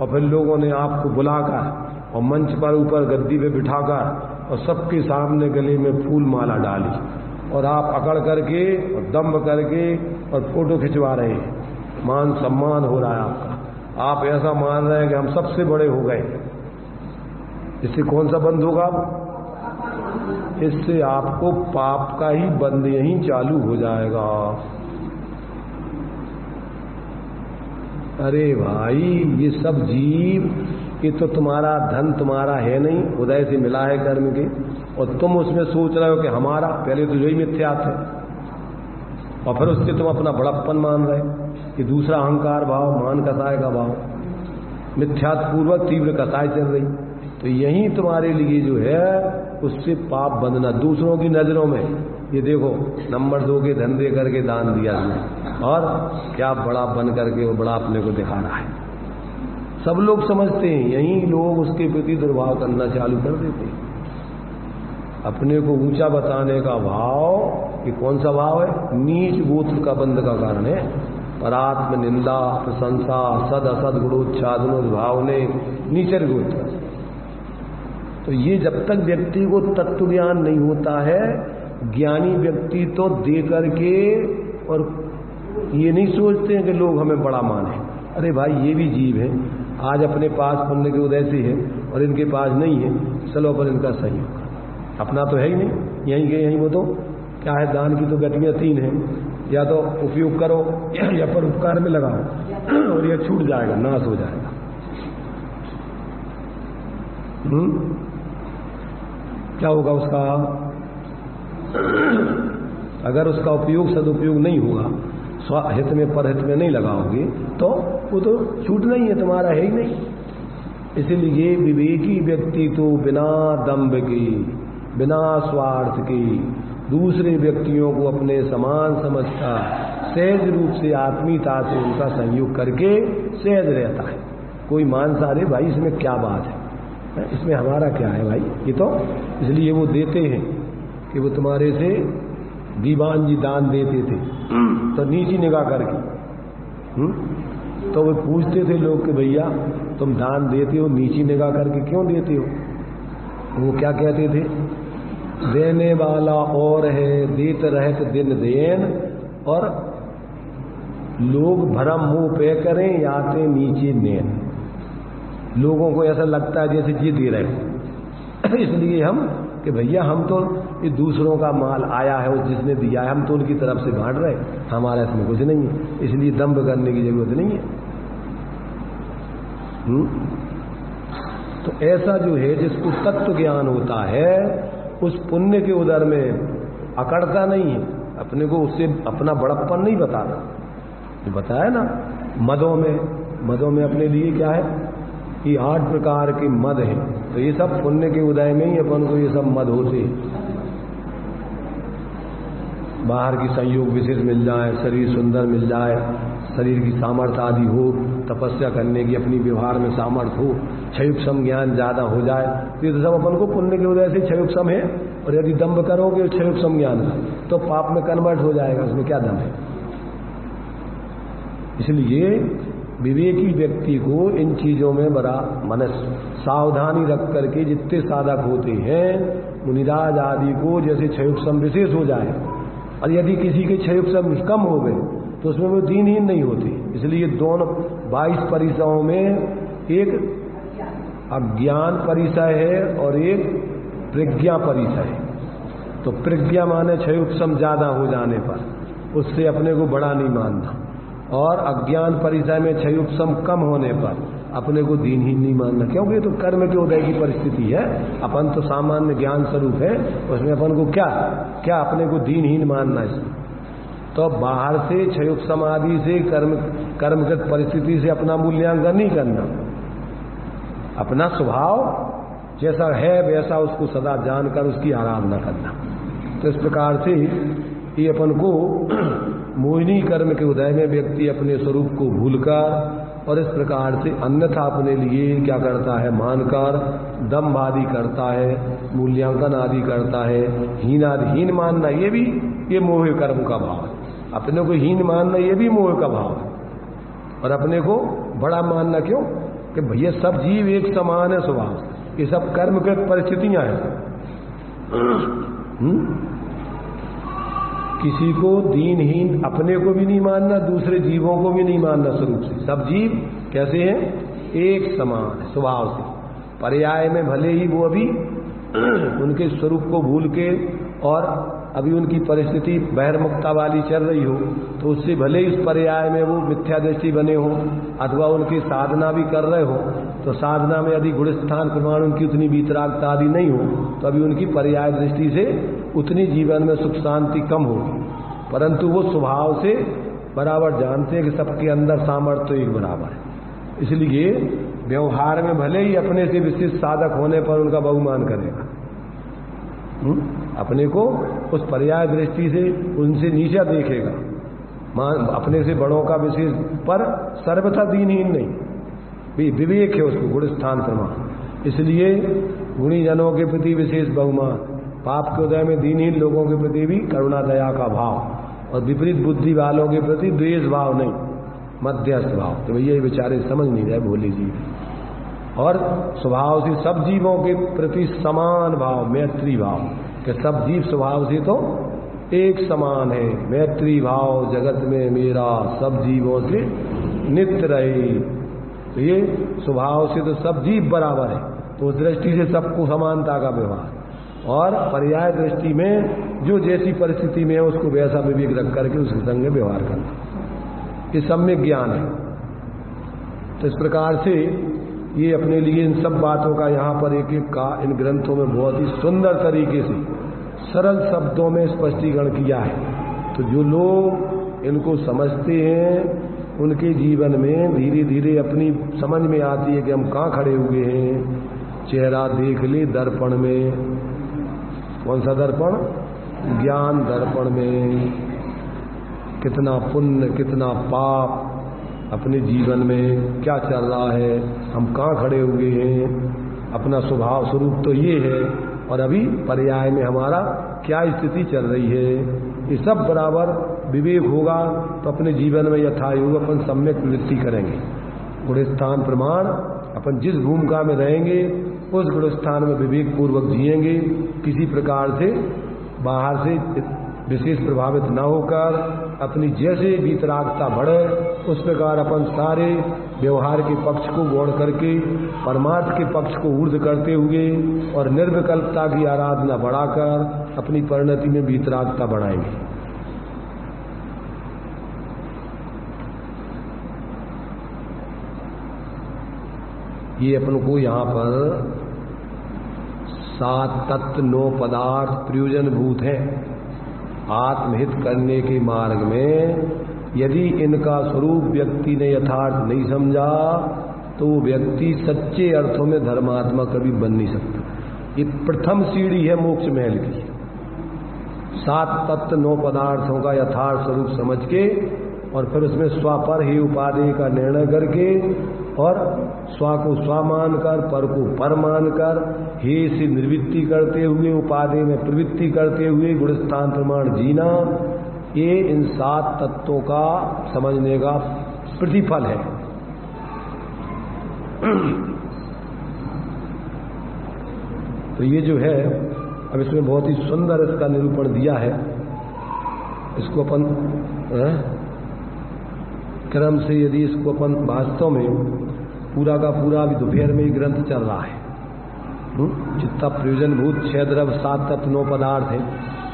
और फिर लोगों ने आपको बुलाकर और मंच पर ऊपर गद्दी पे बिठाकर और सबके सामने गले में फूल माला डाली और आप अकड़ करके और दम्भ करके और फोटो खिंचवा रहे हैं, मान सम्मान हो रहा है आपका, आप ऐसा मान रहे हैं कि हम सबसे बड़े हो गए। इससे कौन सा बंद होगा? इससे आपको पाप का ही बंद यही चालू हो जाएगा। अरे भाई ये सब जीव, ये तो तुम्हारा धन तुम्हारा है नहीं, उदय से मिला है कर्म के, और तुम उसमें सोच रहे हो कि हमारा। पहले तो यही मिथ्यात है और फिर उससे तुम अपना बड़प्पन मान रहे कि दूसरा अहंकार भाव, मान कसाय का भाव, मिथ्यात पूर्वक तीव्र कसाय चल रही। तो यही तुम्हारे लिए जो है उससे पाप बंधना। दूसरों की नजरों में ये देखो नंबर 2 के धंधे करके दान दिया और क्या बड़ा बन करके वो बड़ा अपने को दिखा रहा है। सब लोग समझते हैं, यही लोग उसके प्रति दुर्भाव करना चालू कर देते हैं। अपने को ऊंचा बताने का भाव, ये कौन सा भाव है? नीच गोत्र का बंध का कारण है। पर आत्म निंदा, प्रशंसा, सद असद गुणोच्छादन भाव ने नीचर गोत्र। तो ये जब तक व्यक्ति को तत्व ज्ञान नहीं होता है, ज्ञानी व्यक्ति तो दे करके और ये नहीं सोचते हैं कि लोग हमें बड़ा माने। अरे भाई ये भी जीव है, आज अपने पास पुण्य के उदय से है और इनके पास नहीं है, चलो पर इनका सहयोग, अपना तो है ही नहीं, यहीं के यहीं। वो तो क्या है, दान की तो गतियां 3 हैं, या तो उपयोग करो या पर उपकार में लगाओ और यह छूट जाएगा, नाश हो जाएगा। क्या होगा उसका? अगर उसका उपयोग सदुपयोग नहीं होगा, स्वहित में परहित में नहीं लगाओगे तो वो तो छूटना ही है, तुम्हारा है ही नहीं। इसलिए विवेकी व्यक्ति तो बिना दंभ की, बिना स्वार्थ की, दूसरे व्यक्तियों को अपने समान समझता सहज रूप से आत्मीयता से उनका संयोग करके सहज रहता है। कोई मान सारे भाई इसमें क्या बात है, इसमें हमारा क्या है भाई, ये तो इसलिए वो देते हैं कि वो तुम्हारे से दीवान जी दान देते थे तो नीची निगाह करके, तो वो पूछते थे लोग कि भैया तुम दान देते हो नीची निगाह करके क्यों देते हो? वो क्या कहते थे? देने वाला और है, देत रहत दिन देन, और लोग भरम मुंह पे करें याते नीचे नेन। लोगों को ऐसा लगता है जैसे ये दे रहे हो इसलिए हम कि भैया हम तो ये दूसरों का माल आया है और जिसने दिया है हम तो उनकी तरफ से बांट रहे, हमारा इसमें कुछ नहीं है, इसलिए दंभ करने की जरूरत नहीं है। तो ऐसा जो है जिसको तत्व ज्ञान होता है उस पुण्य के उदर में अकड़ता नहीं है, अपने को उससे अपना बड़प्पन नहीं बताता। तो बताया ना मदों में अपने लिए क्या है कि 8 प्रकार के मद हैं, तो ये सब पुण्य के उदय में ही अपन को ये सब मद होते हैं। बाहर की संयोग विशेष मिल जाए, शरीर सुंदर मिल जाए, शरीर की सामर्थ्य आदि हो, तपस्या करने की अपनी व्यवहार में सामर्थ्य हो, क्षयुक्षम ज्ञान ज्यादा हो जाए, तो ये तो सब अपन को पुण्य के उदय से क्षयुक्षम है। और यदि दंभ करोगे क्षयुक्षम ज्ञान तो पाप में कन्वर्ट हो जाएगा, उसमें क्या दम है। इसलिए विवेकी व्यक्ति को इन चीजों में बड़ा मन सावधानी रख करके, जितने साधक होते हैं मुनिराज आदि को जैसे क्षयुक्षम विशेष हो जाए, और यदि किसी के क्षयुक्षम कम हो गए तो उसमें वो दीनहीन नहीं होते। इसलिए दोनों 22 परिसयों में एक अज्ञान परिसय है और एक प्रज्ञा परिसय है। तो प्रज्ञा माने क्षयुक्षम ज्यादा हो जाने पर उससे अपने को बड़ा नहीं मानना, और अज्ञान परिचय में क्षयुक्षम कम होने पर अपने को दीनहीन नहीं मानना, क्योंकि ये तो कर्म के उदय की परिस्थिति है। अपन तो सामान्य ज्ञान स्वरूप है, उसमें अपन को क्या अपने को दीनहीन मानना है। तो बाहर से क्षयुक्षम आदि से कर्म कर्मगत परिस्थिति से अपना मूल्यांकन नहीं करना, अपना स्वभाव जैसा है वैसा उसको सदा जानकर उसकी आराधना करना। तो इस प्रकार से ये अपन को मोहिनी कर्म के उदय में व्यक्ति अपने स्वरूप को भूलकर और इस प्रकार से अन्यथा अपने लिए क्या करता है, मानकर दम्भ आदि करता है, मूल्यांकन आदि करता है, हीन मानना ये मोह कर्म का भाव है। अपने को हीन मानना ये भी मोह का भाव है, और अपने को बड़ा मानना क्यों कि भैया सब जीव एक समान है स्वभाव, ये सब कर्म के परिस्थितियां हैं। किसी को दीनहीन अपने को भी नहीं मानना, दूसरे जीवों को भी नहीं मानना स्वरूप से। सब जीव कैसे हैं, एक समान स्वभाव से। पर्याय में भले ही वो अभी उनके स्वरूप को भूल के और अभी उनकी परिस्थिति बहिर्मुखता वाली चल रही हो तो उससे भले इस पर्याय में वो मिथ्या दृष्टि बने हो, अथवा उनकी साधना भी कर रहे हो तो साधना में यदि गुणस्थान प्रमाण उनकी उतनी वीतरागता आदि नहीं हो तो अभी उनकी पर्याय दृष्टि से उतनी जीवन में सुख शांति कम होगी, परंतु वो स्वभाव से बराबर जानते हैं कि सबके अंदर सामर्थ्य एक बराबर है। इसलिए व्यवहार में भले ही अपने से विशिष्ट साधक होने पर उनका बहुमान करेगा, अपने को उस पर्याय दृष्टि से उनसे नीचा देखेगा, अपने से बड़ों का विशेष पर सर्वथा दीनहीन नहीं, विवेक है उसको गुणस्थान प्रमाण। इसलिए गुणी जनों के प्रति विशेष बहुमान, पाप के उदय में दीनहीन लोगों के प्रति भी करुणा दया का भाव, और विपरीत बुद्धि वालों के प्रति द्वेष भाव नहीं, मध्यस्थ भाव। तो भैया ये बेचारे समझ नहीं रहे भोले जी, और स्वभाव से सब जीवों के प्रति समान भाव, मैत्री भाव, कि सब जीव स्वभाव से तो एक समान है। मैत्री भाव जगत में मेरा सब जीवों से नित्य रहे, तो ये स्वभाव से तो सब जीव बराबर है, तो उस दृष्टि से सबको समानता का व्यवहार, और पर्याय दृष्टि में जो जैसी परिस्थिति में है उसको वैसा विवेक रख करके उसके संग व्यवहार करना, ये सम्यक ज्ञान है। तो इस प्रकार से ये अपने लिए इन सब बातों का यहाँ पर एक एक का इन ग्रंथों में बहुत ही सुंदर तरीके से सरल शब्दों में स्पष्टीकरण किया है। तो जो लोग इनको समझते हैं उनके जीवन में धीरे धीरे अपनी समझ में आती है कि हम कहाँ खड़े हुए हैं। चेहरा देख ले दर्पण में, कौन सा दर्पण, ज्ञान दर्पण में, कितना पुण्य कितना पाप अपने जीवन में क्या चल रहा है, हम कहाँ खड़े हुए हैं, अपना स्वभाव स्वरूप तो ये है, और अभी पर्याय में हमारा क्या स्थिति चल रही है। ये सब बराबर विवेक होगा तो अपने जीवन में यथायोग अपन सम्यक वृत्ति करेंगे। गुणस्थान प्रमाण अपन जिस भूमिका में रहेंगे उस गुणस्थान में विवेक पूर्वक जिएंगे, किसी प्रकार से बाहर से विशेष प्रभावित न होकर अपनी जैसे वीतरागता बढ़े उस प्रकार अपन सारे व्यवहार के पक्ष को गौण करके परमार्थ के पक्ष को ऊर्ध्व करते हुए और निर्विकल्पता की आराधना बढ़ाकर अपनी परिणति में वीतरागता बढ़ाएंगे। ये अपन को यहाँ पर 7 तत्व 9 पदार्थ प्रयोजन भूत हैं। आत्महित करने के मार्ग में यदि इनका स्वरूप व्यक्ति ने यथार्थ नहीं समझा तो वो व्यक्ति सच्चे अर्थों में धर्मात्मा कभी बन नहीं सकता। ये प्रथम सीढ़ी है मोक्ष महल की। 7 तत्व 9 पदार्थों का यथार्थ स्वरूप समझ के और फिर उसमें स्व पर ही उपादेय का निर्णय करके और स्व को स्व मानकर पर को पर मानकर हे से निर्वृत्ति करते हुए उपादेय में प्रवृत्ति करते हुए गुणस्थान प्रमाण जीना, ये इन 7 तत्वों का समझने का प्रतिफल है। तो ये जो है अब इसमें बहुत ही सुंदर इसका निरूपण दिया है। इसको अपन क्रम से यदि इसको अपन वास्तव में पूरा का पूरा अभी दोपहर में ही ग्रंथ चल रहा है, जितना प्रयोजनभूत 6 द्रव्य 7 तत्व 9 पदार्थ है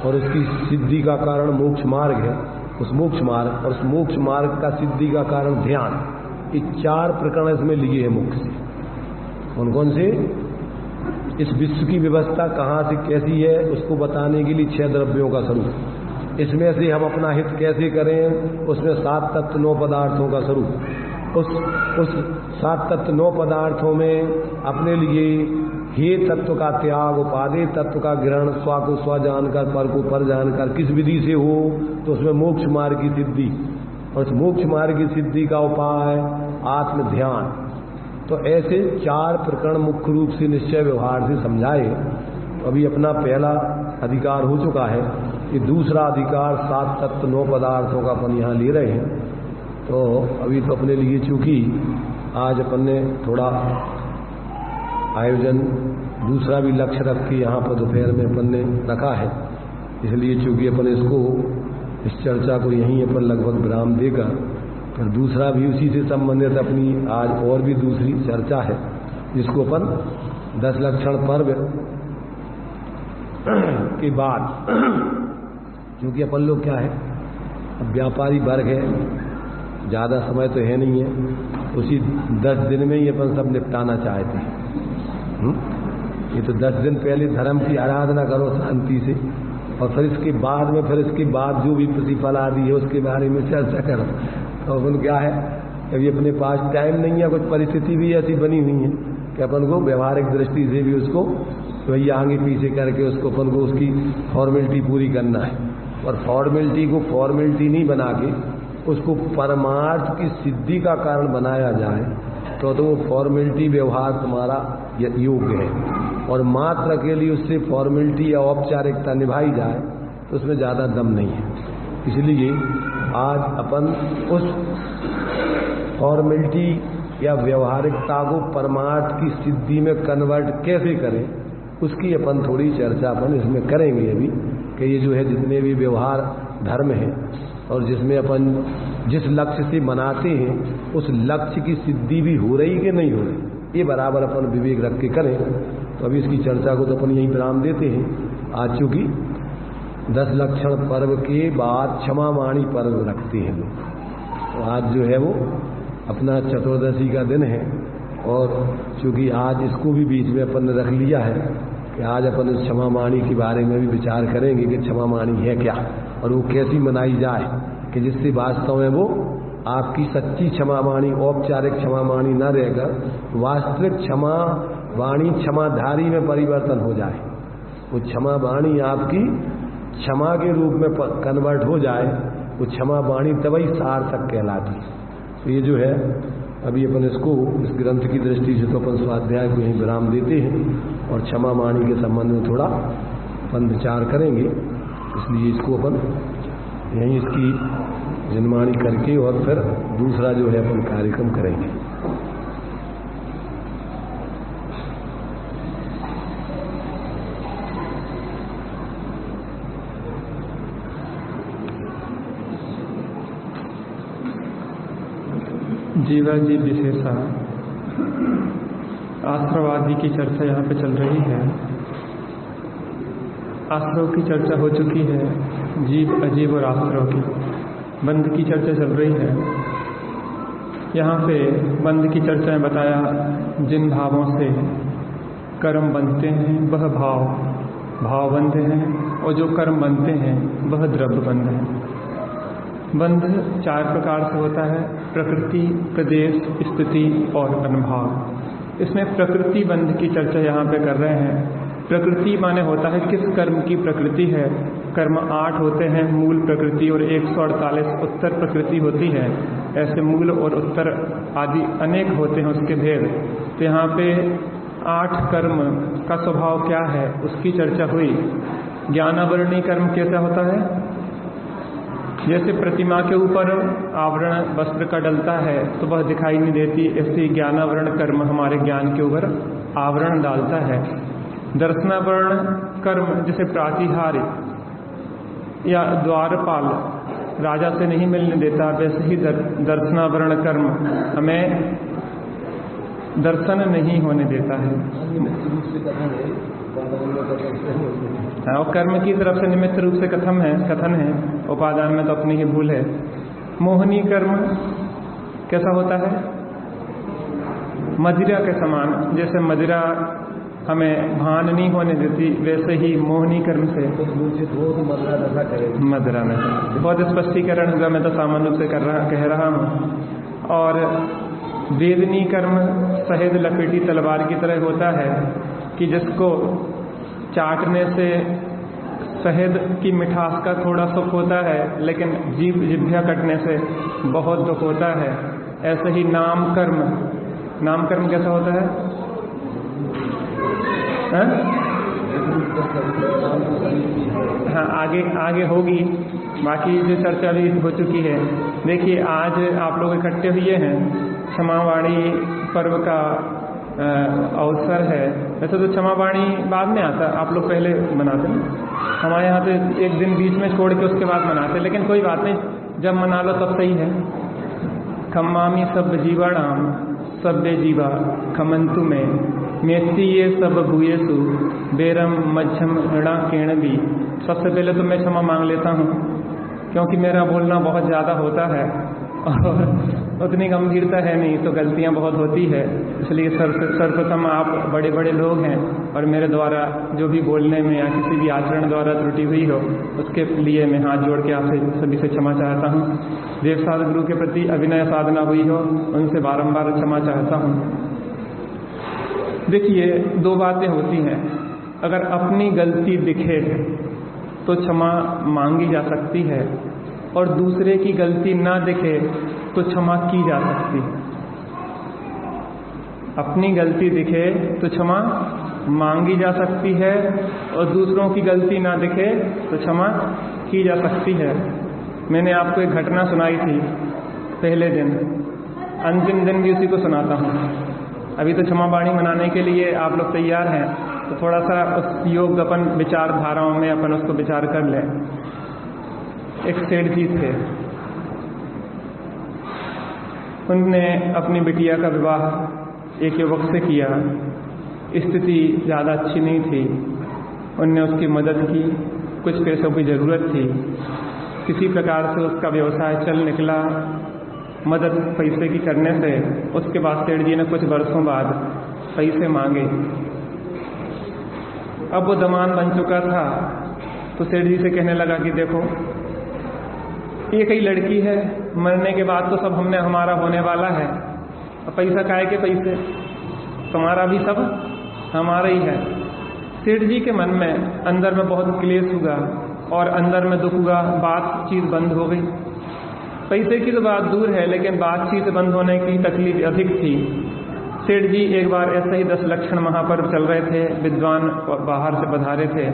और उसकी सिद्धि का कारण मोक्ष मार्ग है, उस मोक्ष मार्ग और उस मोक्ष मार्ग का सिद्धि का कारण ध्यान, ये 4 प्रकरण इसमें लिए हैं मुख्य से। कौन कौन से? इस विश्व की व्यवस्था कहाँ से कैसी है उसको बताने के लिए 6 द्रव्यों का स्वरूप, इसमें से हम अपना हित कैसे करें, उसमें 7 तत्व 9 पदार्थों का स्वरूप। उस 7 तत्व 9 पदार्थों में अपने लिए हे तत्व का त्याग, उपादेय तत्व का ग्रहण, स्व को स्व जानकर पर को पर जानकर किस विधि से हो, तो उसमें मोक्ष मार्ग की सिद्धि, और उस मोक्ष मार्ग की सिद्धि का उपाय आत्म ध्यान। तो ऐसे 4 प्रकरण मुख्य रूप से निश्चय व्यवहार से समझाए। तो अभी अपना पहला अधिकार हो चुका है कि दूसरा अधिकार 7 तत्व 9 पदार्थों का अपन यहाँ ले रहे हैं। तो अभी तो अपने लिए चूंकि आज अपन ने थोड़ा आयोजन दूसरा भी लक्ष्य रख के यहाँ पर दोपहर में अपन ने रखा है, इसलिए चूंकि अपन इसको इस चर्चा को यहीं अपन लगभग विराम देकर फिर दूसरा भी उसी से संबंधित अपनी आज और भी दूसरी चर्चा है, जिसको अपन 10 लक्षण पर्व के बाद, क्योंकि अपन लोग क्या है, अब व्यापारी वर्ग है, ज़्यादा समय तो है नहीं है, उसी 10 दिन में ही अपन सब निपटाना चाहते हैं। ये तो 10 दिन पहले धर्म की आराधना करो शांति से, और फिर इसके बाद में इसके बाद जो भी प्रतिफल आदि है उसके बारे में चर्चा करो। तो अपन क्या है, अभी अपने पास टाइम नहीं है, कुछ परिस्थिति भी ऐसी बनी हुई है कि अपन को व्यवहारिक दृष्टि से भी उसको वही आगे पीछे करके उसको अपन को उसकी फॉर्मेलिटी पूरी करना है। और फॉर्मेलिटी को फॉर्मेलिटी नहीं बना के उसको परमार्थ की सिद्धि का कारण बनाया जाए तो वो फॉर्मेलिटी व्यवहार तुम्हारा योग्य है, और मात्र के लिए उससे फॉर्मेलिटी या औपचारिकता निभाई जाए तो उसमें ज़्यादा दम नहीं है। इसलिए आज अपन उस फॉर्मेलिटी या व्यवहारिकता को परमार्थ की सिद्धि में कन्वर्ट कैसे करें, उसकी अपन थोड़ी चर्चा अपन इसमें करेंगे अभी, कि ये जो है जितने भी व्यवहार धर्म हैं और जिसमें अपन जिस लक्ष्य से मनाते हैं उस लक्ष्य की सिद्धि भी हो रही कि नहीं हो रही, ये बराबर अपन विवेक रख के करें। तो अभी इसकी चर्चा को तो अपन यहीं विराम देते हैं। आज चूंकि 10 लक्षण पर्व के बाद क्षमा वाणी पर्व रखते हैं लोग, तो आज जो है वो अपना चतुर्दशी का दिन है, और चूंकि आज इसको भी बीच में अपन ने रख लिया है कि आज अपन इस क्षमा वाणी के बारे में भी विचार करेंगे कि क्षमा वाणी है क्या और वो कैसी मनाई जाए कि जिससे वास्तव में वो आपकी सच्ची क्षमा वाणी, औपचारिक क्षमा वाणी न रहकर वास्तविक क्षमा वाणी क्षमाधारी में परिवर्तन हो जाए। वो क्षमा वाणी आपकी क्षमा के रूप में कन्वर्ट हो जाए, वो क्षमा वाणी तभी सार्थक कहलाती। तो ये जो है अभी अपन इसको इस ग्रंथ की दृष्टि से तो अपन स्वाध्याय को यहीं विराम देते हैं और क्षमा वाणी के संबंध में थोड़ा अपन विचार करेंगे। इसलिए इसको अपन यहीं इसकी जनवाणी करके और फिर दूसरा जो है अपन कार्यक्रम करेंगे। जीवाजी विशेषा आश्रवादी की चर्चा यहाँ पे चल रही है। आश्रव की चर्चा हो चुकी है, जीव अजीव और आश्रव की बंध की चर्चा चल रही है। यहाँ पे बंध की चर्चा में बताया जिन भावों से कर्म बनते हैं वह भाव बंध हैं, और जो कर्म बनते हैं वह द्रव्य बंध हैं। बंध 4 प्रकार से होता है, प्रकृति, प्रदेश, स्थिति और अनुभाव। इसमें प्रकृति बंध की चर्चा यहाँ पे कर रहे हैं। प्रकृति माने होता है किस कर्म की प्रकृति है। कर्म 8 होते हैं मूल प्रकृति, और 148 उत्तर प्रकृति होती है। ऐसे मूल और उत्तर आदि अनेक होते हैं उसके भेद। तो यहाँ पे 8 कर्म का स्वभाव क्या है उसकी चर्चा हुई। ज्ञानावरणी कर्म कैसा होता है, जैसे प्रतिमा के ऊपर आवरण वस्त्र का डलता है तो वह दिखाई नहीं देती, ऐसे ज्ञानावरण कर्म हमारे ज्ञान के ऊपर आवरण डालता है। दर्शनावरण कर्म जैसे प्रातिहार्य या द्वारपाल राजा से नहीं मिलने देता, वैसे ही दर्शनावरण कर्म हमें दर्शन नहीं होने देता है। और कर्म की तरफ से निमित्त रूप से कथन है, उपादान में तो अपनी ही भूल है। मोहनी कर्म कैसा होता है, मदिरा के समान। जैसे मदिरा हमें भान नहीं होने देती, वैसे ही मोहनी कर्म से मदरा नशा। बहुत स्पष्टीकरण होगा, मैं तो सामान्य रूप से कह रहा हूँ। और वेदनी कर्म शहद लपेटी तलवार की तरह होता है कि जिसको चाटने से शहद की मिठास का थोड़ा सुख होता है, लेकिन जिभ्या कटने से बहुत दुख होता है। ऐसे ही नाम कर्म कैसा होता है? हाँ, आगे होगी, बाकी जो चर्चा भी हो चुकी है। देखिए, आज आप लोग इकट्ठे हुए हैं, क्षमावाणी पर्व का अवसर है। वैसे तो क्षमावाणी बाद में आता, आप लोग पहले मनाते हैं। हमारे यहाँ तो एक दिन बीच में छोड़ के उसके बाद मनाते, लेकिन कोई बात नहीं, जब मना लो तब सही है। खम्मामी सब जीवाणाम सभ्य जीवा खमंतु में मेसी ये सब भूयेसु बेरम मध्यम ऋणा केण भी। सबसे पहले तो मैं क्षमा मांग लेता हूँ, क्योंकि मेरा बोलना बहुत ज़्यादा होता है और उतनी गंभीरता है नहीं, तो गलतियाँ बहुत होती है। इसलिए सर्वप्रथम आप बड़े बड़े लोग हैं और मेरे द्वारा जो भी बोलने में या किसी भी आचरण द्वारा त्रुटि हुई हो, उसके लिए मैं हाथ जोड़ के आपसे सभी से क्षमा चाहता हूँ। देव साधक गुरु के प्रति अभिनय साधना हुई हो, उनसे बारंबार क्षमा चाहता हूँ। देखिए, दो बातें होती हैं। अगर अपनी गलती दिखे तो क्षमा मांगी जा सकती है, और दूसरे की गलती ना दिखे तो क्षमा की जा सकती है। अपनी गलती दिखे तो क्षमा मांगी जा सकती है, और दूसरों की गलती ना दिखे तो क्षमा की जा सकती है। मैंने आपको एक घटना सुनाई थी पहले दिन, अंतिम दिन भी उसी को सुनाता हूँ। अभी तो क्षमावाणी मनाने के लिए आप लोग तैयार हैं, तो थोड़ा सा उस योग अपन विचारधाराओं में अपन उसको विचार कर लें। एक सेठ जी थे, उनने अपनी बिटिया का विवाह एक युवक से किया। स्थिति ज़्यादा अच्छी नहीं थी, उनने उसकी मदद की, कुछ पैसों की ज़रूरत थी, किसी प्रकार से उसका व्यवसाय चल निकला। मदद पैसे की करने से उसके बाद सेठ जी ने कुछ वर्षों बाद पैसे मांगे। अब वो दमान बन चुका था, तो सेठ जी से कहने लगा कि देखो, एक ही लड़की है, मरने के बाद तो सब हमारा होने वाला है, अब पैसा काहे के पैसे, तुम्हारा भी सब हमारा ही है। सेठ जी के मन में अंदर में बहुत क्लेश हुआ और अंदर में दुख हुआ, बातचीत बंद हो गई। पैसे की तो बात दूर है, लेकिन बातचीत बंद होने की तकलीफ अधिक थी। सेठ जी एक बार ऐसे ही 10 लक्षण महापर्व चल रहे थे, विद्वान बाहर से पधारे थे,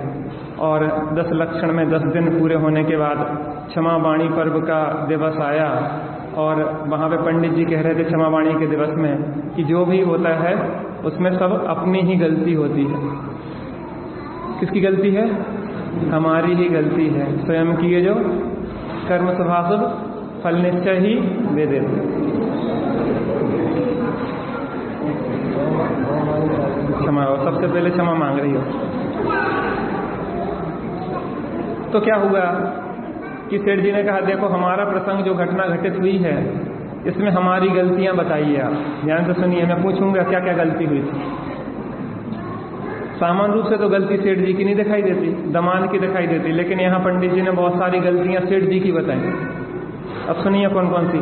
और 10 लक्षण में 10 दिन पूरे होने के बाद क्षमावाणी पर्व का दिवस आया, और वहाँ पे पंडित जी कह रहे थे क्षमावाणी के दिवस में कि जो भी होता है उसमें सब अपनी ही गलती होती है। किसकी गलती है? हमारी ही गलती है। स्वयं किए जो कर्म स्वभाव फल निश्चय ही दे देते। क्षमा, सबसे पहले क्षमा मांग रही हो। तो क्या हुआ कि सेठ जी ने कहा, देखो हमारा प्रसंग जो घटना घटित हुई है, इसमें हमारी गलतियां बताइए। आप ध्यान से सुनिए, मैं पूछूंगा क्या क्या गलती हुई थी। सामान्य रूप से तो गलती सेठ जी की नहीं दिखाई देती, दमान की दिखाई देती, लेकिन यहाँ पंडित जी ने बहुत सारी गलतियां सेठ जी की बताई। अब सुनिए कौन कौन सी।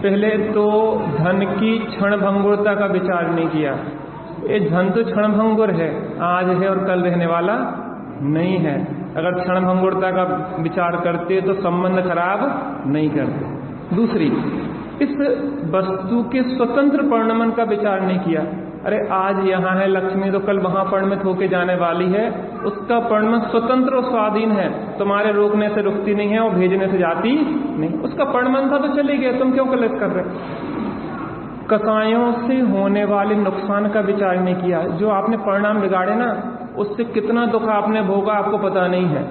पहले तो धन की क्षणभंगुरता का विचार नहीं किया। ये धन तो क्षणभंगुर है, आज है और कल रहने वाला नहीं है। अगर क्षणभंगुरता का विचार करते तो संबंध खराब नहीं करते। दूसरी, इस वस्तु के स्वतंत्र परिणमन का विचार नहीं किया। अरे आज यहाँ है लक्ष्मी, तो कल वहां परिणमित होके जाने वाली है, उसका परिणमन स्वतंत्र और स्वाधीन है, तुम्हारे रोकने से रुकती नहीं है और भेजने से जाती नहीं। उसका परिणमन था तो चले गए, तुम क्यों कलेक्ट कर रहे? कसायों से होने वाले नुकसान का विचार नहीं किया। जो आपने परिणाम बिगाड़े ना, उससे कितना दुख आपने भोगा आपको पता नहीं है।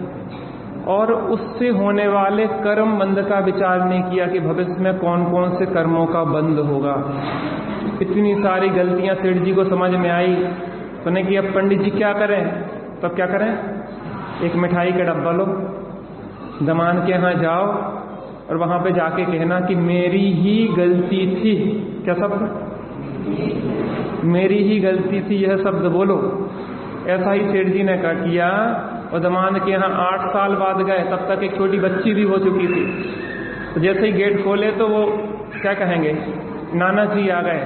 और उससे होने वाले कर्म बंध का विचार नहीं किया कि भविष्य में कौन कौन से कर्मों का बंध होगा। इतनी सारी गलतियां सेठ जी को समझ में आई, तो ने कि अब पंडित जी क्या करें? तब क्या करें? एक मिठाई का डब्बा लो, दमान के यहाँ जाओ और वहां पे जाके कहना कि मेरी ही गलती थी। क्या सब? मेरी ही गलती थी, यह शब्द बोलो। ऐसा ही सेठ जी ने किया और दमाद के यहाँ 8 साल बाद गए, तब तक एक छोटी बच्ची भी हो चुकी थी। तो जैसे ही गेट खोले तो वो क्या कहेंगे, नाना जी आ गए।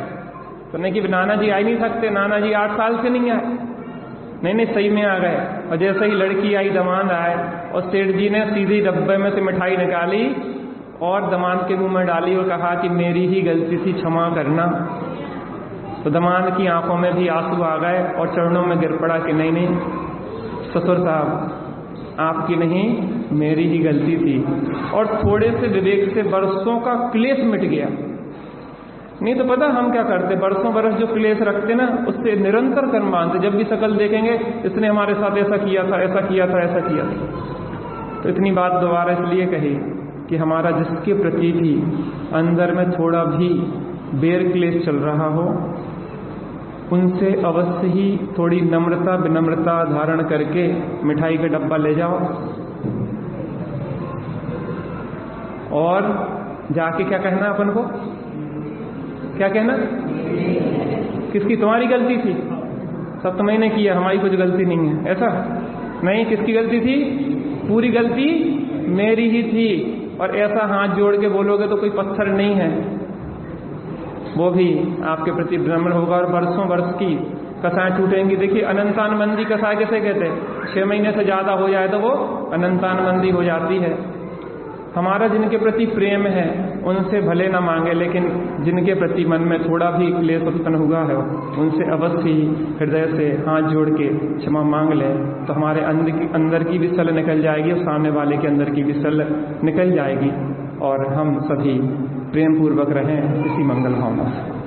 तो नहीं कि नाना जी आ ही नहीं सकते, नाना जी 8 साल से नहीं आए। नहीं, सही में आ गए। और जैसे ही लड़की आई, दमाद आए, और सेठ जी ने सीधी डब्बे में से मिठाई निकाली और दमाद के मुंह में डाली और कहा कि मेरी ही गलती थी, क्षमा करना। तो दमाद की आंखों में भी आंसू आ गए और चरणों में गिर पड़ा कि नहीं ससुर साहब, आपकी नहीं, मेरी ही गलती थी। और थोड़े से विवेक से वर्षों का क्लेश मिट गया। नहीं तो पता हम क्या करते, बरसों बरस जो क्लेश रखते ना, उससे निरंतर कर्म मानते। जब भी शकल देखेंगे, इसने हमारे साथ ऐसा किया था, ऐसा किया था, ऐसा किया था। तो इतनी बात दोबारा इसलिए कही कि हमारा जिसके प्रति भी अंदर में थोड़ा भी बैर क्लेश चल रहा हो, उनसे अवश्य ही थोड़ी नम्रता विनम्रता धारण करके मिठाई का डब्बा ले जाओ और जाके क्या कहना अपन को, क्या कहना, किसकी, तुम्हारी गलती थी, सब तो मैंने किया, हमारी कुछ गलती नहीं है। ऐसा नहीं, किसकी गलती थी, पूरी गलती मेरी ही थी। और ऐसा हाथ जोड़ के बोलोगे तो कोई पत्थर नहीं है, वो भी आपके प्रति विनम्र होगा और वर्षों वर्ष की कसाएं छूटेंगी। देखिए, अनंतान मंदी कसाय कैसे कहते हैं, 6 महीने से ज्यादा हो जाए तो वो अनंतान मंदी हो जाती है। हमारा जिनके प्रति प्रेम है उनसे भले ना मांगे, लेकिन जिनके प्रति मन में थोड़ा भी क्लेश उत्पन्न हुआ है उनसे अवश्य ही हृदय से हाथ जोड़ के क्षमा मांग ले, तो हमारे अंदर की भी सल निकल जाएगी और सामने वाले के अंदर की भी सल निकल जाएगी और हम सभी प्रेम पूर्वक रहें इसी मंगल भावना से।